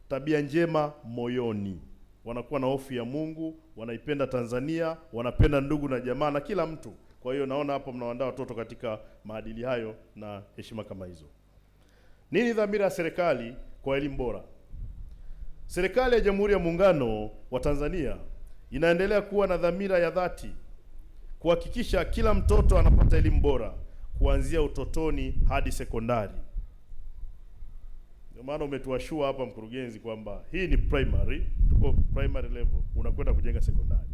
tabia njema moyoni. Wanakuwa na hofu ya Mungu, wanaipenda Tanzania, wanapenda ndugu na jamaa na kila mtu. Kwa hiyo naona hapo mnawaandaa watoto katika maadili hayo na heshima kama hizo. Nini dhamira ya serikali kwa elimu bora? Serikali ya Jamhuri ya Muungano wa Tanzania inaendelea kuwa na dhamira ya dhati kuhakikisha kila mtoto anapata elimu bora kuanzia utotoni hadi sekondari. Ndio maana umetuashua hapa mkurugenzi kwamba hii ni primary, tuko primary level, unakwenda kujenga sekondari.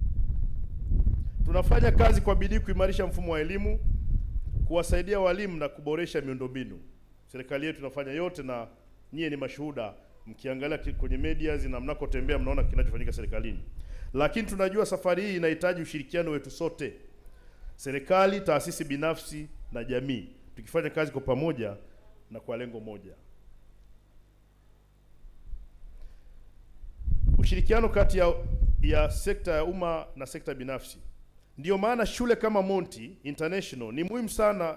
Tunafanya kazi kwa bidii kuimarisha mfumo wa elimu, kuwasaidia walimu na kuboresha miundombinu. Serikali yetu inafanya yote na nyie ni mashuhuda, mkiangalia kwenye medias na mnakotembea mnaona kinachofanyika serikalini. Lakini tunajua safari hii inahitaji ushirikiano wetu sote. Serikali, taasisi binafsi na jamii, tukifanya kazi kwa pamoja na kwa lengo moja. Ushirikiano kati ya sekta ya umma na sekta binafsi. Ndiyo maana shule kama Monti International ni muhimu sana.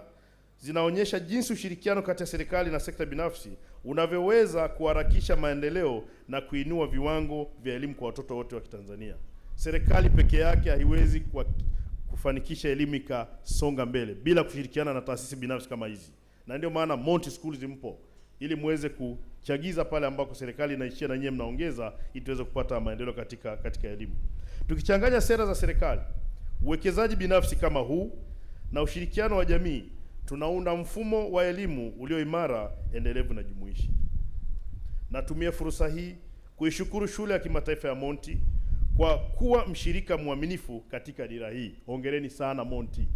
Zinaonyesha jinsi ushirikiano kati ya serikali na sekta binafsi unavyoweza kuharakisha maendeleo na kuinua viwango vya elimu kwa watoto wote wa Kitanzania. Serikali peke yake haiwezi kufanikisha elimu ikasonga mbele bila kushirikiana na taasisi binafsi kama hizi. Na ndio maana Monti Schools mpo ili muweze kuchagiza pale ambako serikali inaishia na nyie mnaongeza ili tuweze kupata maendeleo katika elimu. Tukichanganya sera za serikali, uwekezaji binafsi kama huu na ushirikiano wa jamii, tunaunda mfumo wa elimu ulio imara, endelevu na jumuishi. Natumia fursa hii kuishukuru shule ya kimataifa ya Monti kwa kuwa mshirika mwaminifu katika dira hii. Hongereni sana Monti.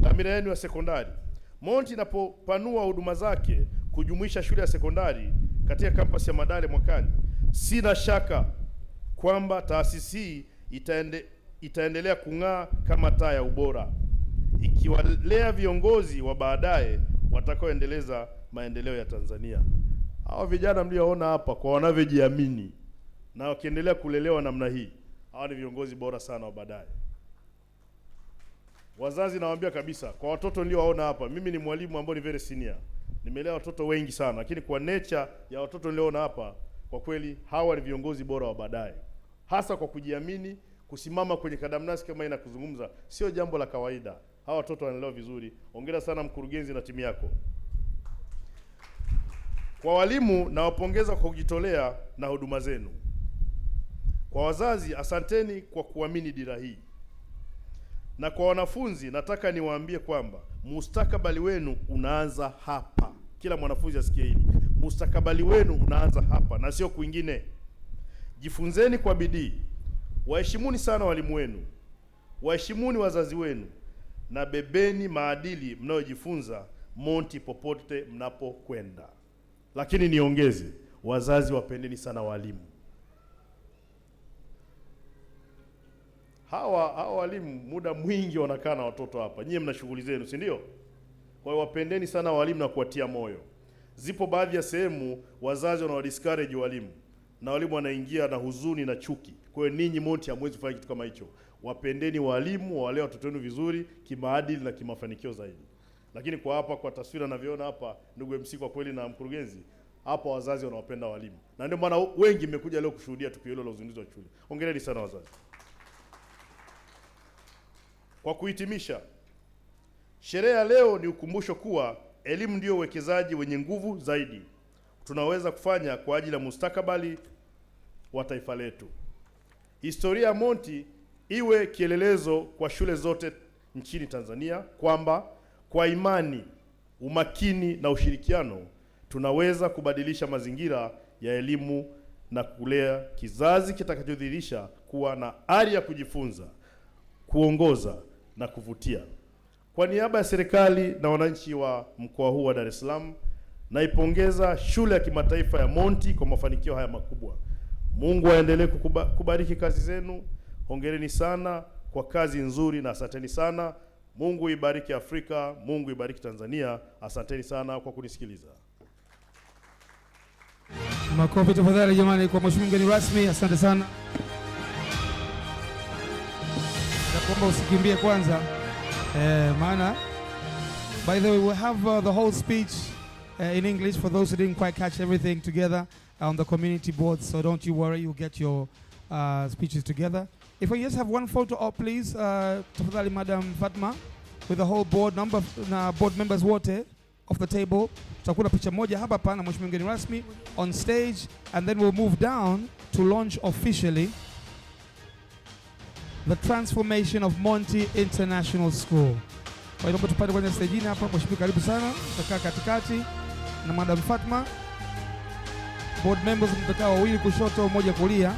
Dhamira yenu ya sekondari. Monti inapopanua huduma zake kujumuisha shule ya sekondari katika kampasi ya Madale mwakani, sina shaka kwamba taasisi hii itaendelea kung'aa kama taa ya ubora, ikiwalea viongozi wa baadaye watakaoendeleza maendeleo ya Tanzania. Hawa vijana mlioona hapa kwa wanavyojiamini na wakiendelea kulelewa namna hii, hawa ni viongozi bora sana wa baadaye. Wazazi nawaambia kabisa, kwa watoto niliowaona hapa, mimi ni mwalimu ambaye ni very senior. Nimelea watoto wengi sana, lakini kwa nature ya watoto nilioona hapa, kwa kweli hawa ni viongozi bora wa baadaye. Hasa kwa kujiamini, kusimama kwenye kadamnasi kama ina kuzungumza, sio jambo la kawaida. Hawa watoto wanaelewa vizuri. Hongera sana mkurugenzi na timu yako. Kwa walimu nawapongeza kwa kujitolea na huduma zenu. Kwa wazazi, asanteni kwa kuamini dira hii. Na kwa wanafunzi, nataka niwaambie kwamba mustakabali wenu unaanza hapa. Kila mwanafunzi asikie hili. Mustakabali wenu unaanza hapa na sio kwingine. Jifunzeni kwa bidii. Waheshimuni sana walimu wenu. Waheshimuni wazazi wenu. Na bebeni maadili mnayojifunza Monti popote mnapokwenda. Lakini niongeze, wazazi wapendeni sana walimu. Hawa walimu muda mwingi wanakaa na watoto hapa. Nyie mna shughuli zenu, si ndio? Kwa hiyo wapendeni sana walimu na kuwatia moyo. Zipo baadhi ya sehemu wazazi wanawadiscourage walimu, na walimu wanaingia na huzuni na chuki. Kwa hiyo ninyi Monti hamwezi kufanya kitu kama hicho. Wapendeni walimu, wale watoto wenu vizuri kimaadili na kimafanikio zaidi. Lakini kwa hapa, kwa taswira ninavyoona hapa, ndugu MC kwa kweli na mkurugenzi, hapa wazazi wanawapenda walimu. Na ndio maana wengi mmekuja leo kushuhudia tukio hilo la uzinduzi wa shule. Hongereni sana wazazi. Kwa kuhitimisha, sherehe ya leo ni ukumbusho kuwa elimu ndio uwekezaji wenye nguvu zaidi tunaweza kufanya kwa ajili ya mustakabali wa taifa letu. Historia ya Monti iwe kielelezo kwa shule zote nchini Tanzania kwamba kwa imani, umakini na ushirikiano tunaweza kubadilisha mazingira ya elimu na kulea kizazi kitakachodhihirisha kuwa na ari ya kujifunza, kuongoza na kuvutia. Kwa niaba ya serikali na wananchi wa mkoa huu wa Dar es Salaam, naipongeza shule ya kimataifa ya Monti kwa mafanikio haya makubwa. Mungu aendelee kubariki kazi zenu. Hongereni sana kwa kazi nzuri na asanteni sana. Mungu ibariki Afrika, Mungu ibariki Tanzania. Asanteni sana kwa kunisikiliza. Makofi tafadhali jamani kwa mheshimiwa mgeni rasmi. Asante sana. Naomba usikimbie kwanza. Maana by the way we have the whole speech in English for those who didn't quite catch everything together on the community board, so don't you worry, you'll get your speeches together. If we just have one photo up please, tafadhali Madam Fatma, with the whole board board members wote of the table. Tutakuna picha moja hapa pana mheshimiwa mgeni rasmi on stage, and then we'll move down to launch officially the transformation of Monti International School. Kwa hiyo tupate kwenye stage hapa. Mheshimiwa karibu sana, tutakaa katikati na Madam Fatma. Board members mtakaa wawili kushoto, mmoja kulia.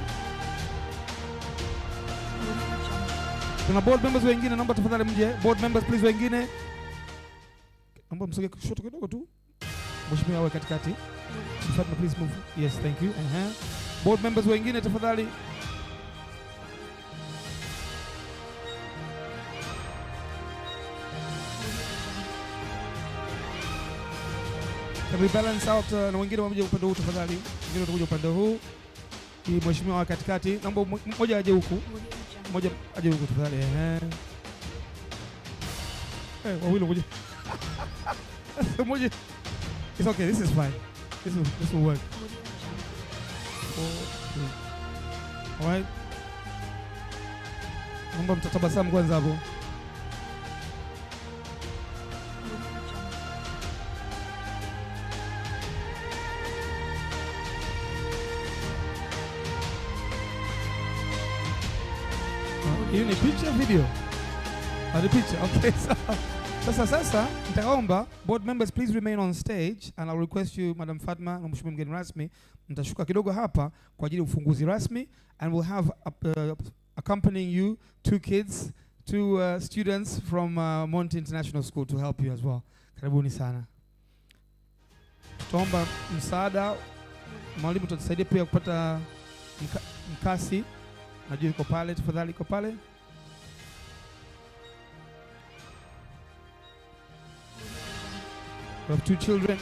Kuna board members wengine, naomba tafadhali mje. Board members please wengine. Naomba msogee kushoto kidogo tu. Mheshimiwa awe katikati. Fatma please move. Yes, thank you. Board members wengine tafadhali. Can we balance out na wengine waje upande huu tafadhali. Wengine watakuja upande huu. Hii mheshimiwa wa katikati. Naomba mmoja aje huku. Mmoja aje huku tafadhali. Wawili moja. Mmoja. It's okay, this is fine. This will work. All right. Naomba mtatabasamu kwanza hapo. Hiyo ni picha video? Ni picha. Okay, sasa nitaomba board members please remain on stage, and I'll request you Madam Fatma na mheshimiwa mgeni rasmi mtashuka kidogo hapa kwa ajili ya ufunguzi rasmi, and we'll have accompanying you two students from Monti International School to help you as well. Karibuni sana. Tutaomba msaada, mwalimu tutasaidia pia kupata mkasi Najua iko pale, tafadhali iko pale. We have 2 children.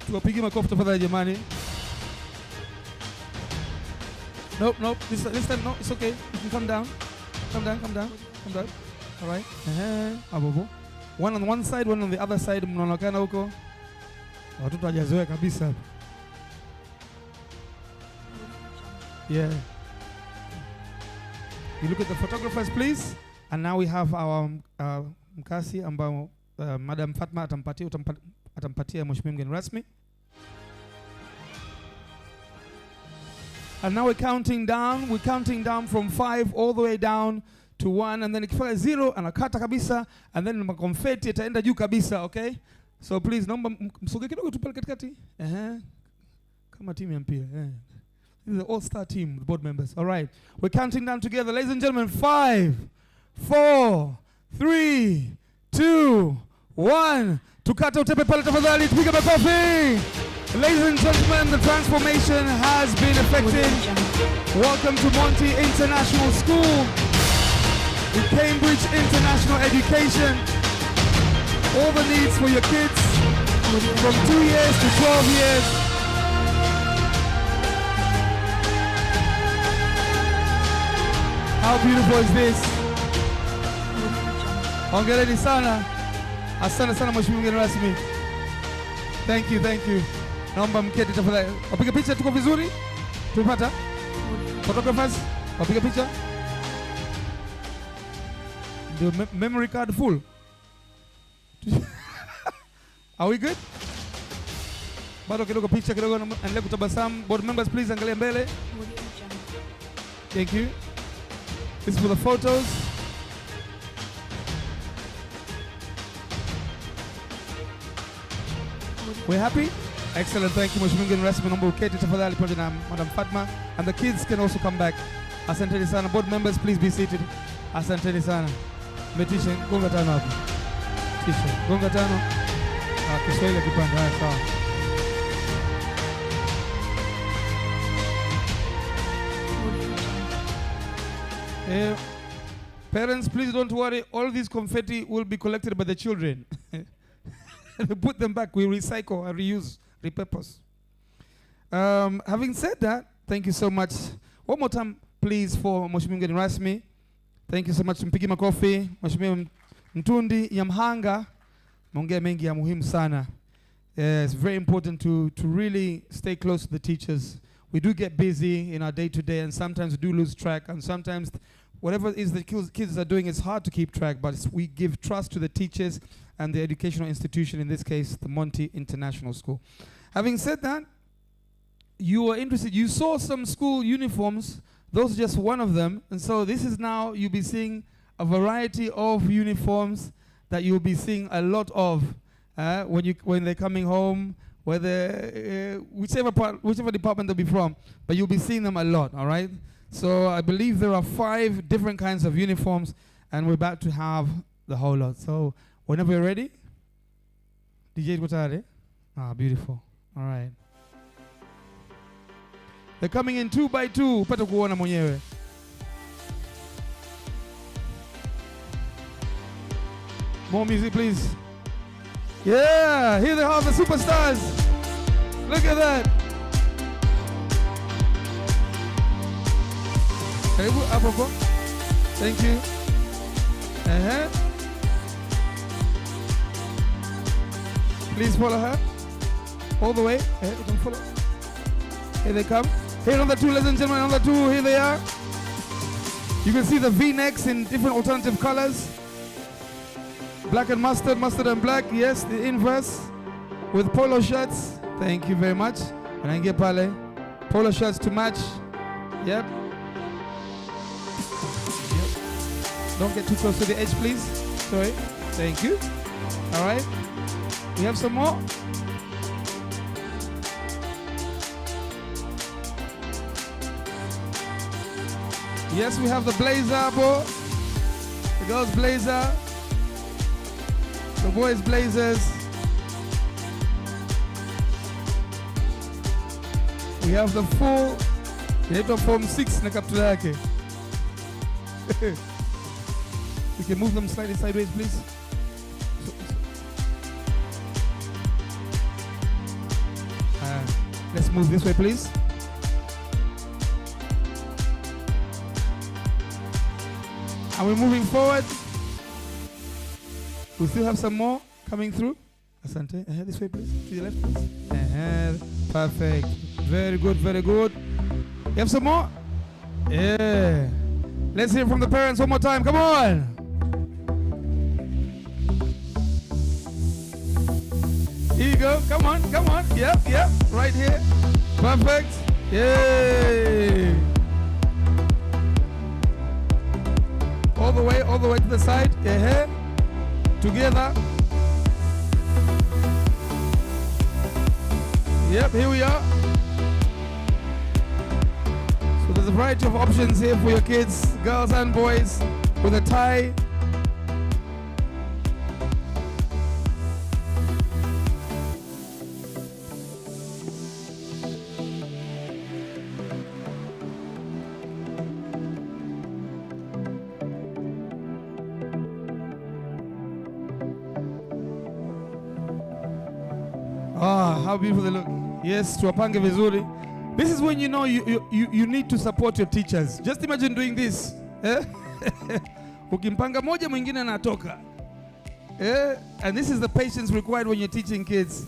Tuwapige makofi tafadhali jamani. Nope. This time, no, it's okay. You can come down. Come down. All right. Abobo. One on one side, one on the other side. Mnaonekana huko. Watoto hawajazoea kabisa. Yeah. You look at the photographers, please. And now we have our mkasi ambao Madam Fatma atampatia mheshimiwa mgeni rasmi. And now we're counting down from 5 all the way down to 1, and then ikifika 0 anakata kabisa, and then makonfeti itaenda juu kabisa, okay? So please naomba msoge kidogo tu pale katikati. Kama timu ya mpira. This is the all-star team, the board members. All right. We're counting down together. Ladies and gentlemen, 5, 4, 3, 2, 1. Tukata utepe pale tafadhali, tupige makofi. Ladies and gentlemen, the transformation has been effected. Welcome to Monti International School with Cambridge International Education. All the needs for your kids from 2 years to 12 years. How beautiful is this? Hongereni sana. Asante sana mheshimiwa mgeni rasmi. Thank you. Naomba mketi tafadhali. Wapige picha, tuko vizuri? Tupata? Photographers, wapige picha. The memory card full. Are we good? Bado kidogo picha kidogo, endelea kutabasamu. Board members, please angalia mbele. Thank you. This is for the photos. We're happy? Excellent, thank you. Mheshimiwa mgeni rasmi, naomba uketi tafadhali pamoja na Madam Fatma, and the kids can also come back. Asanteni sana. Board members, please be seated. Asanteni sana. Metisha, gonga tano hapo. Tisha, gonga tano. Kiswahili kipande, haya sawa. Parents, please don't worry. All these confetti will be collected by the children. We put them back. We recycle, reuse, repurpose. Having said that, thank you so much. One more time, please, for Mheshimiwa mgeni rasmi. Thank you so much. Mpigi makofi. Mheshimiwa Mtundi ya Mhanga. Maongea mengi ya muhimu sana. It's very important to really stay close to the teachers. We do get busy in our day-to-day, and sometimes we do lose track, and sometimes whatever it is the kids are doing, it's hard to keep track, but we give trust to the teachers and the educational institution, in this case, the Monti International School. Having said that, you are interested, you saw some school uniforms, those are just one of them, and so this is now, you'll be seeing a variety of uniforms that you'll be seeing a lot of when they're coming home, whether whichever department they'll be from, but you'll be seeing them a lot, all right? So I believe there are 5 different kinds of uniforms, and we're about to have the whole lot. So whenever you're ready, DJ Gutare. Beautiful. All right. They're coming in 2 by 2. Pata kuona mwenyewe. More music, please. Yeah, here they are, the superstars. Look at that. Thank you. Please follow her all the way. Don't follow. Here they come. Here on the 2, ladies and gentlemen, on the 2, here they are. You can see the V-necks in different alternative colors. Black and mustard, mustard and black. Yes, the inverse with polo shirts. Thank you very much. And I get pale. Polo shirts to match. Yep. Don't get too close to the edge, please. Sorry. Thank you. All right. We have some more. Yes, we have the blazer, bro. The girls' blazer. The boys blazers. We have the full inaitwa form 6 na kaptula yake. We can move them slightly sideways, please. Let's move this way, please. And we're moving forward. We still have some more coming through. Asante. This way, please. To your left, please. Perfect. Very good, very good. You have some more? Yeah. Let's hear from the parents one more time. Come on. Here you go. Come on, come on. Yep, yep. Right here. Perfect. Yay. All the way to the side. Yeah. Together. Yep, here we are. So there's a variety of options here for your kids, girls and boys, with a tie. How beautiful they look. Yes, tuwapange vizuri. This is when you know you need to support your teachers. Just imagine doing this. Ukimpanga moja mwingine anatoka. And this is the patience required when you're teaching kids.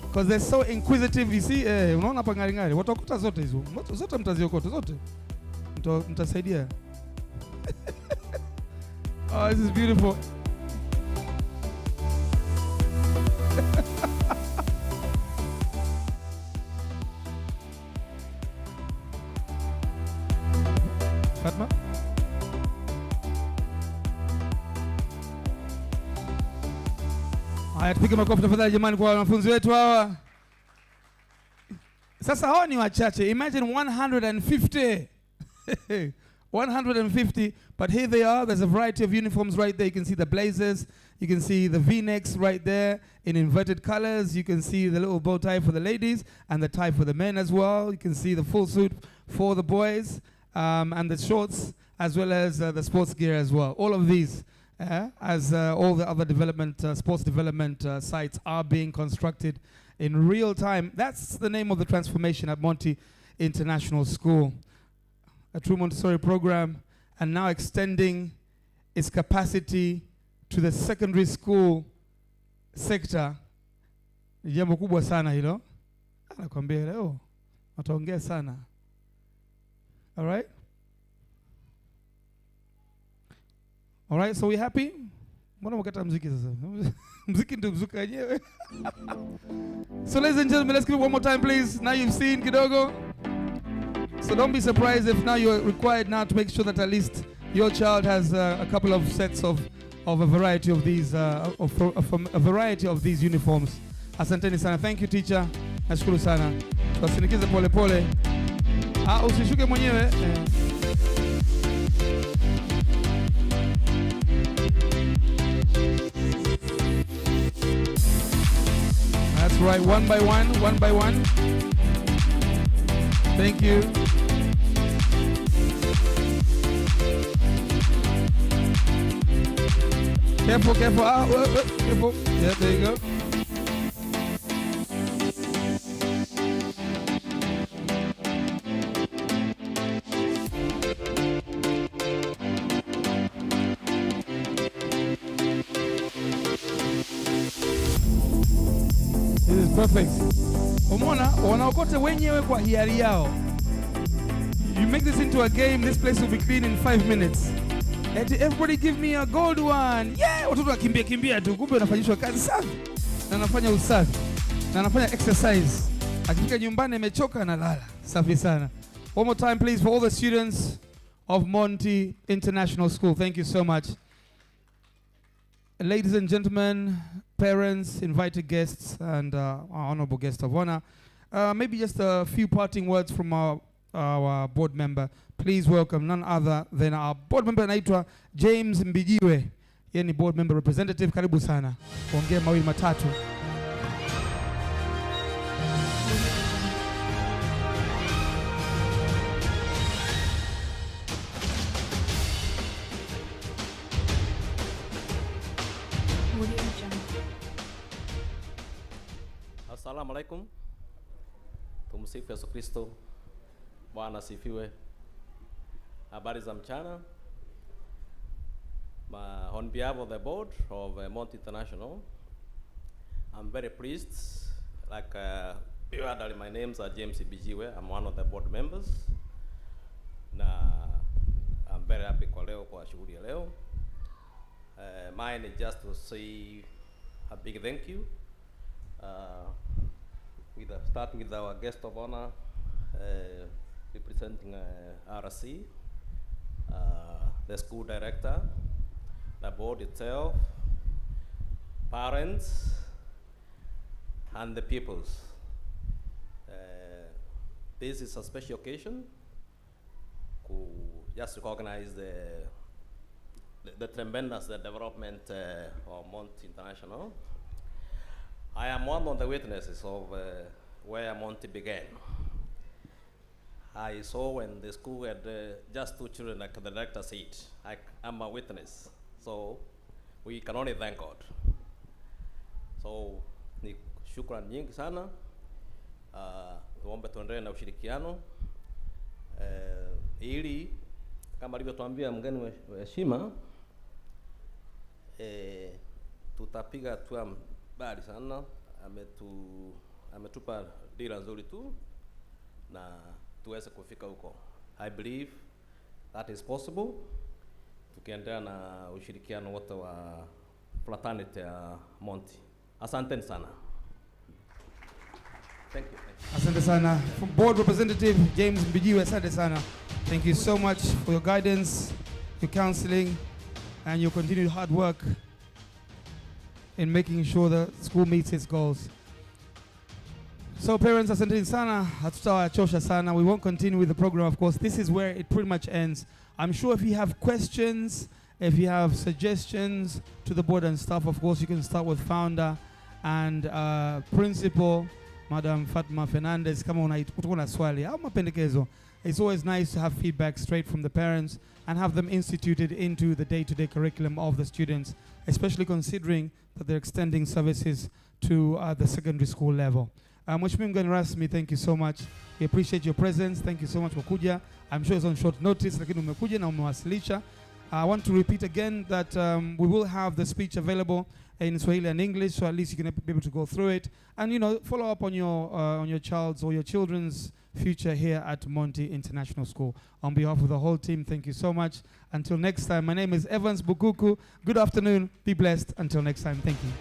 Because they're so inquisitive, you see. Unaona pangaringari. Watakuta zote hizo. Zote mtaziokota zote. Mtasaidia. Oh, this is beautiful. Fatma? Haya, tupige makofi tafadhali jamani kwa wanafunzi wetu hawa. Sasa hawa ni wachache. Imagine 150. 150, but here they are. There's a variety of uniforms right there. You can see the blazers. You can see the V-necks right there in inverted colors. You can see the little bow tie for the ladies and the tie for the men as well. You can see the full suit for the boys. And the shorts, as well as the sports gear as well. All of these, as all the other development, sports development sites are being constructed in real time. That's the name of the transformation at Monti International School. A true Montessori program, and now extending its capacity to the secondary school sector. Ni jambo kubwa sana hilo. Nakwambia leo wataongea sana. All right? All right, so we happy? Mbona mkata mziki sasa? Mziki ndio mzuka yenyewe. So ladies and gentlemen, let's give it one more time please. Now you've seen kidogo. So don't be surprised if now you're required now to make sure that at least your child has a couple of sets of a variety of these a variety of these uniforms. Asanteni sana. Thank you teacher. Nashukuru sana. Tuwasindikize pole pole. Usishuke mwenyewe. That's right, one by one. Thank you. Careful. Careful. Yeah, there you go. This is perfect. Umeona, wanaokote wenyewe kwa hiari yao. You make this into a game, this place will be clean in 5 minutes. Everybody give me a gold one. Yeah, watoto wakimbia tu, kumbe wanafanyishwa kazi safi. Na anafanya usafi. Na anafanya exercise. Akifika nyumbani amechoka analala. Safi sana. One more time please for all the students of Monti International School. Thank you so much. Ladies and gentlemen, parents, invited guests, and our honorable guest of honor. Maybe just a few parting words from our board member. Please welcome none other than our board member anaitwa James Mbijiwe. Yeye ni board member representative. Karibu sana. Ongea mawili matatu. Assalamu alaikum. Tumsifu Yesu Kristo. Bwana asifiwe. Habari za mchana. On behalf of the board of Monti International, I'm very pleased. Like you heard, my names are James Ibijiwe. I'm one of the board members. Na I'm very happy kwa leo, kwa shughuli ya leo. Mine is just to say a big thank you. Start with our guest of honor, representing RC, the school director, the board itself, parents, and the pupils. This is a special occasion to just recognize the tremendous development of Monti International. I am one of the witnesses of where Monti began. I saw when the school had just 2 children, like the director said. I'm a witness, so we can only thank God. So ni shukran nyingi sana. Tuombe tuendelee na ushirikiano ili kama alivyotuambia mgeni wa heshima, tutapiga hatua mbali sana. Ametupa dira nzuri tu na tuweze kufika huko. I believe that is possible. Tukiendelea na ushirikiano wote wa fraternity ya Monti. Asante sana. Thank you. Asante sana. From board representative James Mbijiwe, asante sana. Thank you so much for your guidance, your counseling, and your continued hard work in making sure the school meets its goals. So parents, asante sana, hatutawachosha sana. We won't continue with the program, of course. This is where it pretty much ends. I'm sure if you have questions, if you have suggestions to the board and staff, of course, you can start with founder and principal, Madam Fatma Fernandez. Kama utakuwa na swali au mapendekezo. It's always nice to have feedback straight from the parents and have them instituted into the day-to-day curriculum of the students, especially considering that they're extending services to the secondary school level. Mheshimiwa mgeni rasmi, thank you so much. We appreciate your presence. Thank you so much for kuja. I'm sure it's on short notice, lakini umekuja na umewasilisha. I want to repeat again that we will have the speech available in Swahili and English, so at least you can be able to go through it and, you know, follow up on your child's or your children's future here at Monti International School. On behalf of the whole team, thank you so much. Until next time, my name is Evans Bukuku. Good afternoon. Be blessed. Until next time. Thank you.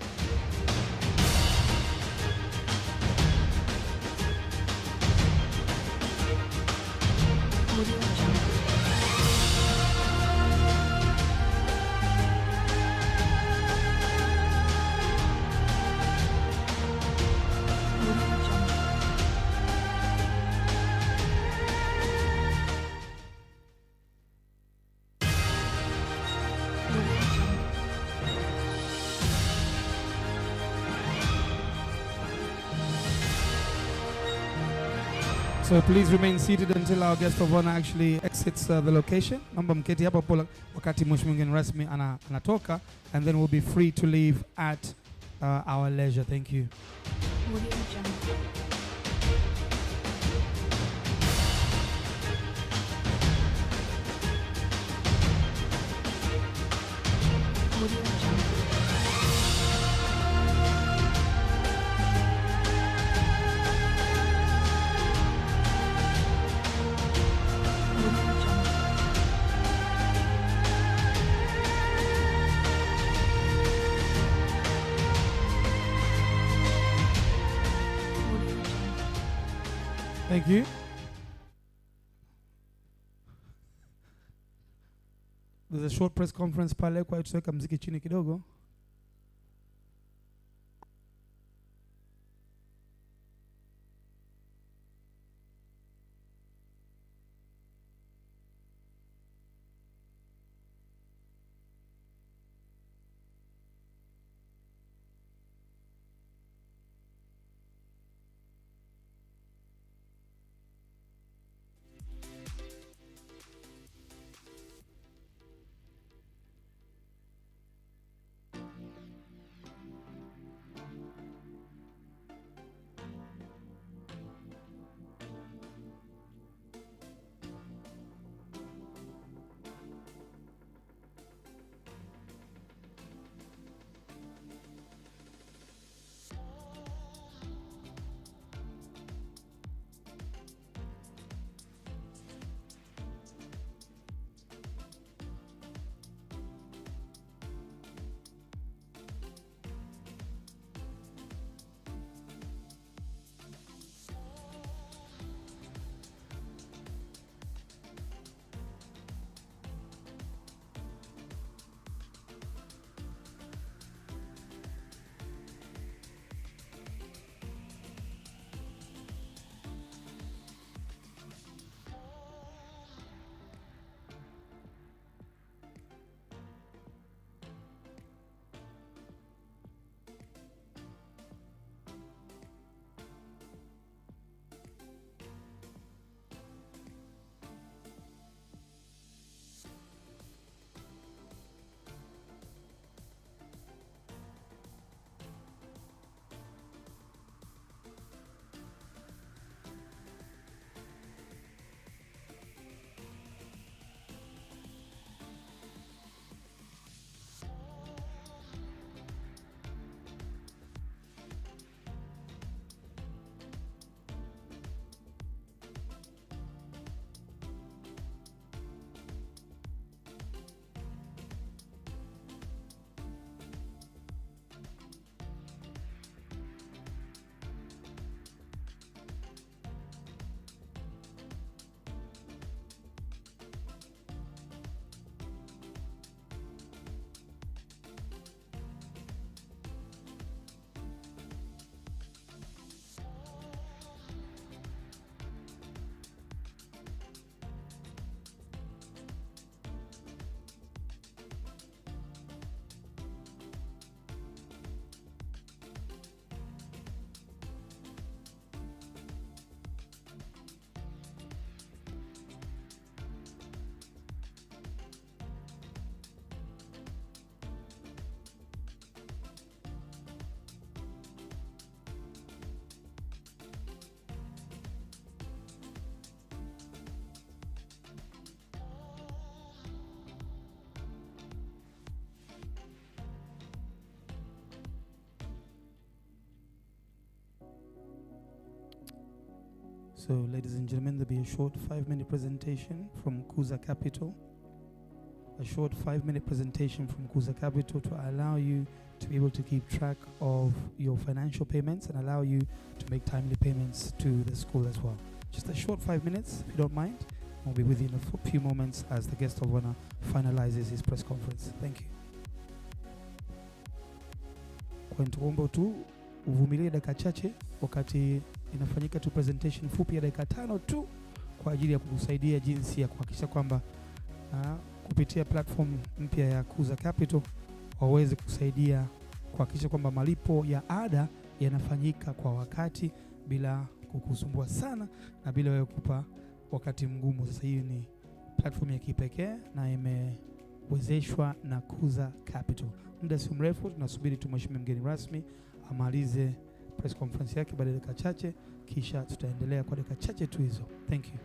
So please remain seated until our guest of honor actually exits the location. Naomba mketi hapa pola wakati mheshimiwa mgeni rasmi anatoka, and then we'll be free to leave at our leisure. Thank you. Thank you. There's a short press conference pale, kwa tutaweka mziki chini kidogo. So, ladies and gentlemen, there'll be a short 5-minute presentation from Kuza Capital. A short 5-minute presentation from Kuza Capital to allow you to be able to keep track of your financial payments and allow you to make timely payments to the school as well. Just a short 5 minutes, if you don't mind. We'll be with you in a few moments as the guest of honor finalizes his press conference. Thank you. Kwa nituomba tu uvumilie dakika chache wakati inafanyika tu presentation fupi ya dakika 5 tu kwa ajili ya kukusaidia jinsi ya kuhakikisha kwamba kupitia platform mpya ya Kuza Capital waweze kusaidia kuhakikisha kwamba malipo ya ada yanafanyika kwa wakati bila kukusumbua sana na bila wewe kupa wakati mgumu. Sasa hii ni platform ya kipekee na imewezeshwa na Kuza Capital. Muda si mrefu tunasubiri tu mheshimiwa mgeni rasmi amalize press conference yake baada ya dakika chache, kisha tutaendelea kwa dakika chache tu hizo. Thank you.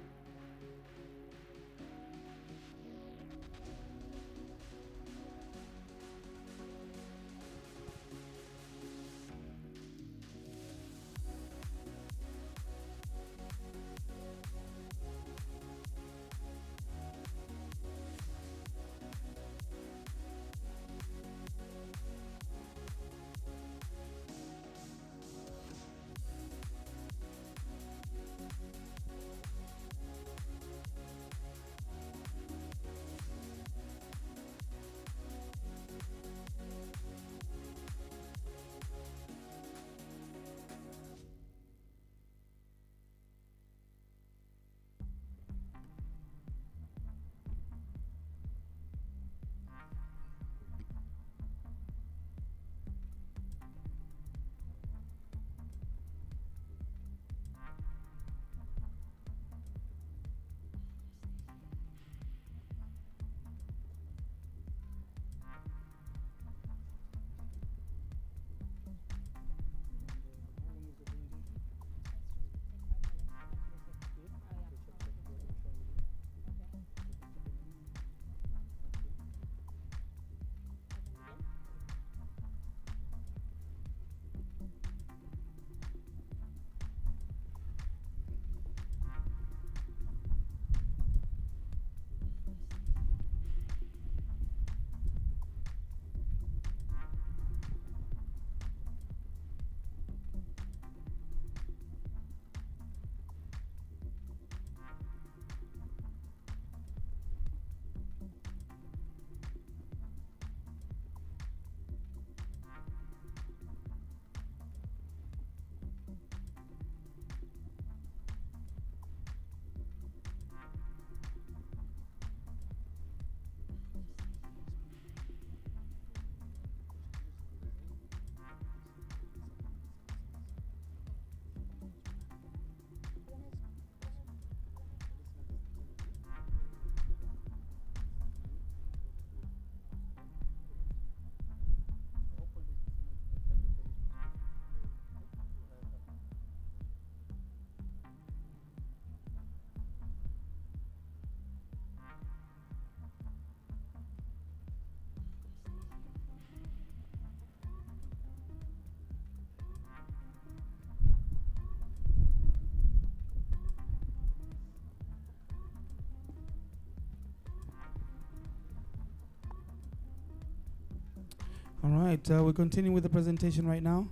All right, we continue with the presentation right now.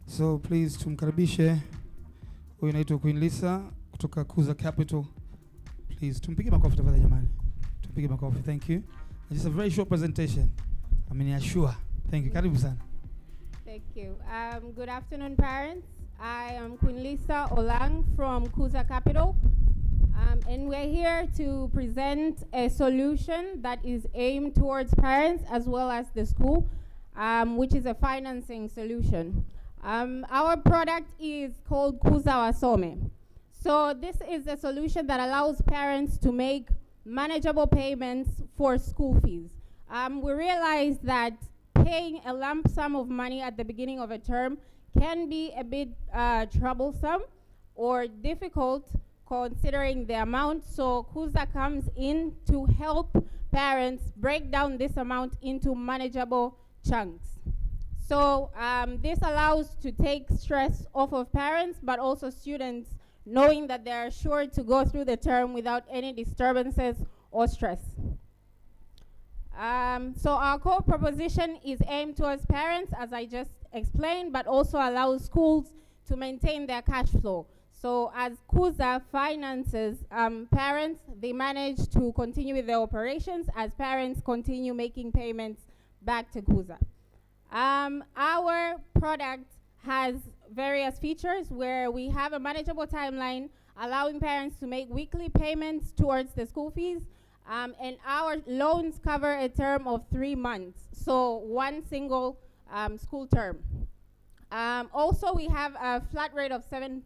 So please tumkaribishe huyu anaitwa Queen Lisa kutoka Kuza Capital. Please tumpige makofi tafadhali jamani. Tumpige makofi. Thank you. Just a very short presentation. I mean, sure. Thank you. Karibu sana. Thank you. Good afternoon, parents. I am Queen Lisa Olang from Kuza Capital. And we're here to present a solution that is aimed towards parents as well as the school, which is a financing solution. Our product is called Kuza Wasome. So this is a solution that allows parents to make manageable payments for school fees. We realize that paying a lump sum of money at the beginning of a term can be a bit troublesome or difficult considering the amount. So Kuza comes in to help parents break down this amount into manageable chunks. So this allows to take stress off of parents, but also students knowing that they are sure to go through the term without any disturbances or stress. So our core proposition is aimed towards parents, as I just explained, but also allows schools to maintain their cash flow. So as Kuza finances parents, they manage to continue with their operations as parents continue making payments back to Kuza. Our product has various features where we have a manageable timeline, allowing parents to make weekly payments towards the school fees, and our loans cover a term of 3 months, so one single school term. Also, we have a flat rate of 7%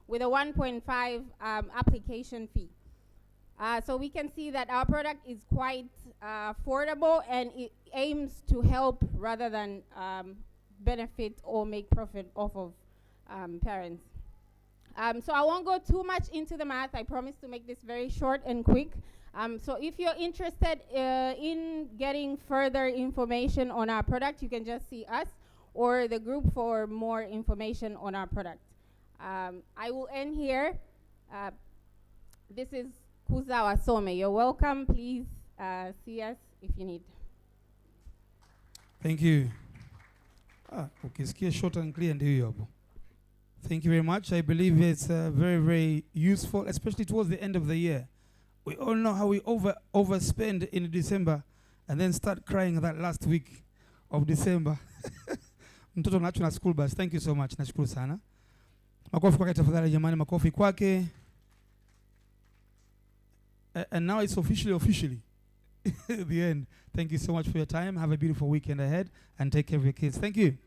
with a 1.5 application fee. So we can see that our product is quite affordable, and it aims to help rather than benefit or make profit off of parents. So I won't go too much into the math. I promise to make this very short and quick. So if you're interested in getting further information on our product, you can just see us or the group for more information on our product. I will end here. This is Kuza Wasome. You're welcome. Please see us if you need. Thank you. Okay, short and clear. Thank you very much. I believe it's very, very useful, especially towards the end of the year. We all know how we overspend in December and then start crying that last week of December. Mtoto nacho na school bus. Thank you so much. Nashukuru sana. Makofi kwake tafadhali jamani, makofi kwake. And now it's officially the end. Thank you so much for your time. Have a beautiful weekend ahead and take care of your kids. Thank you.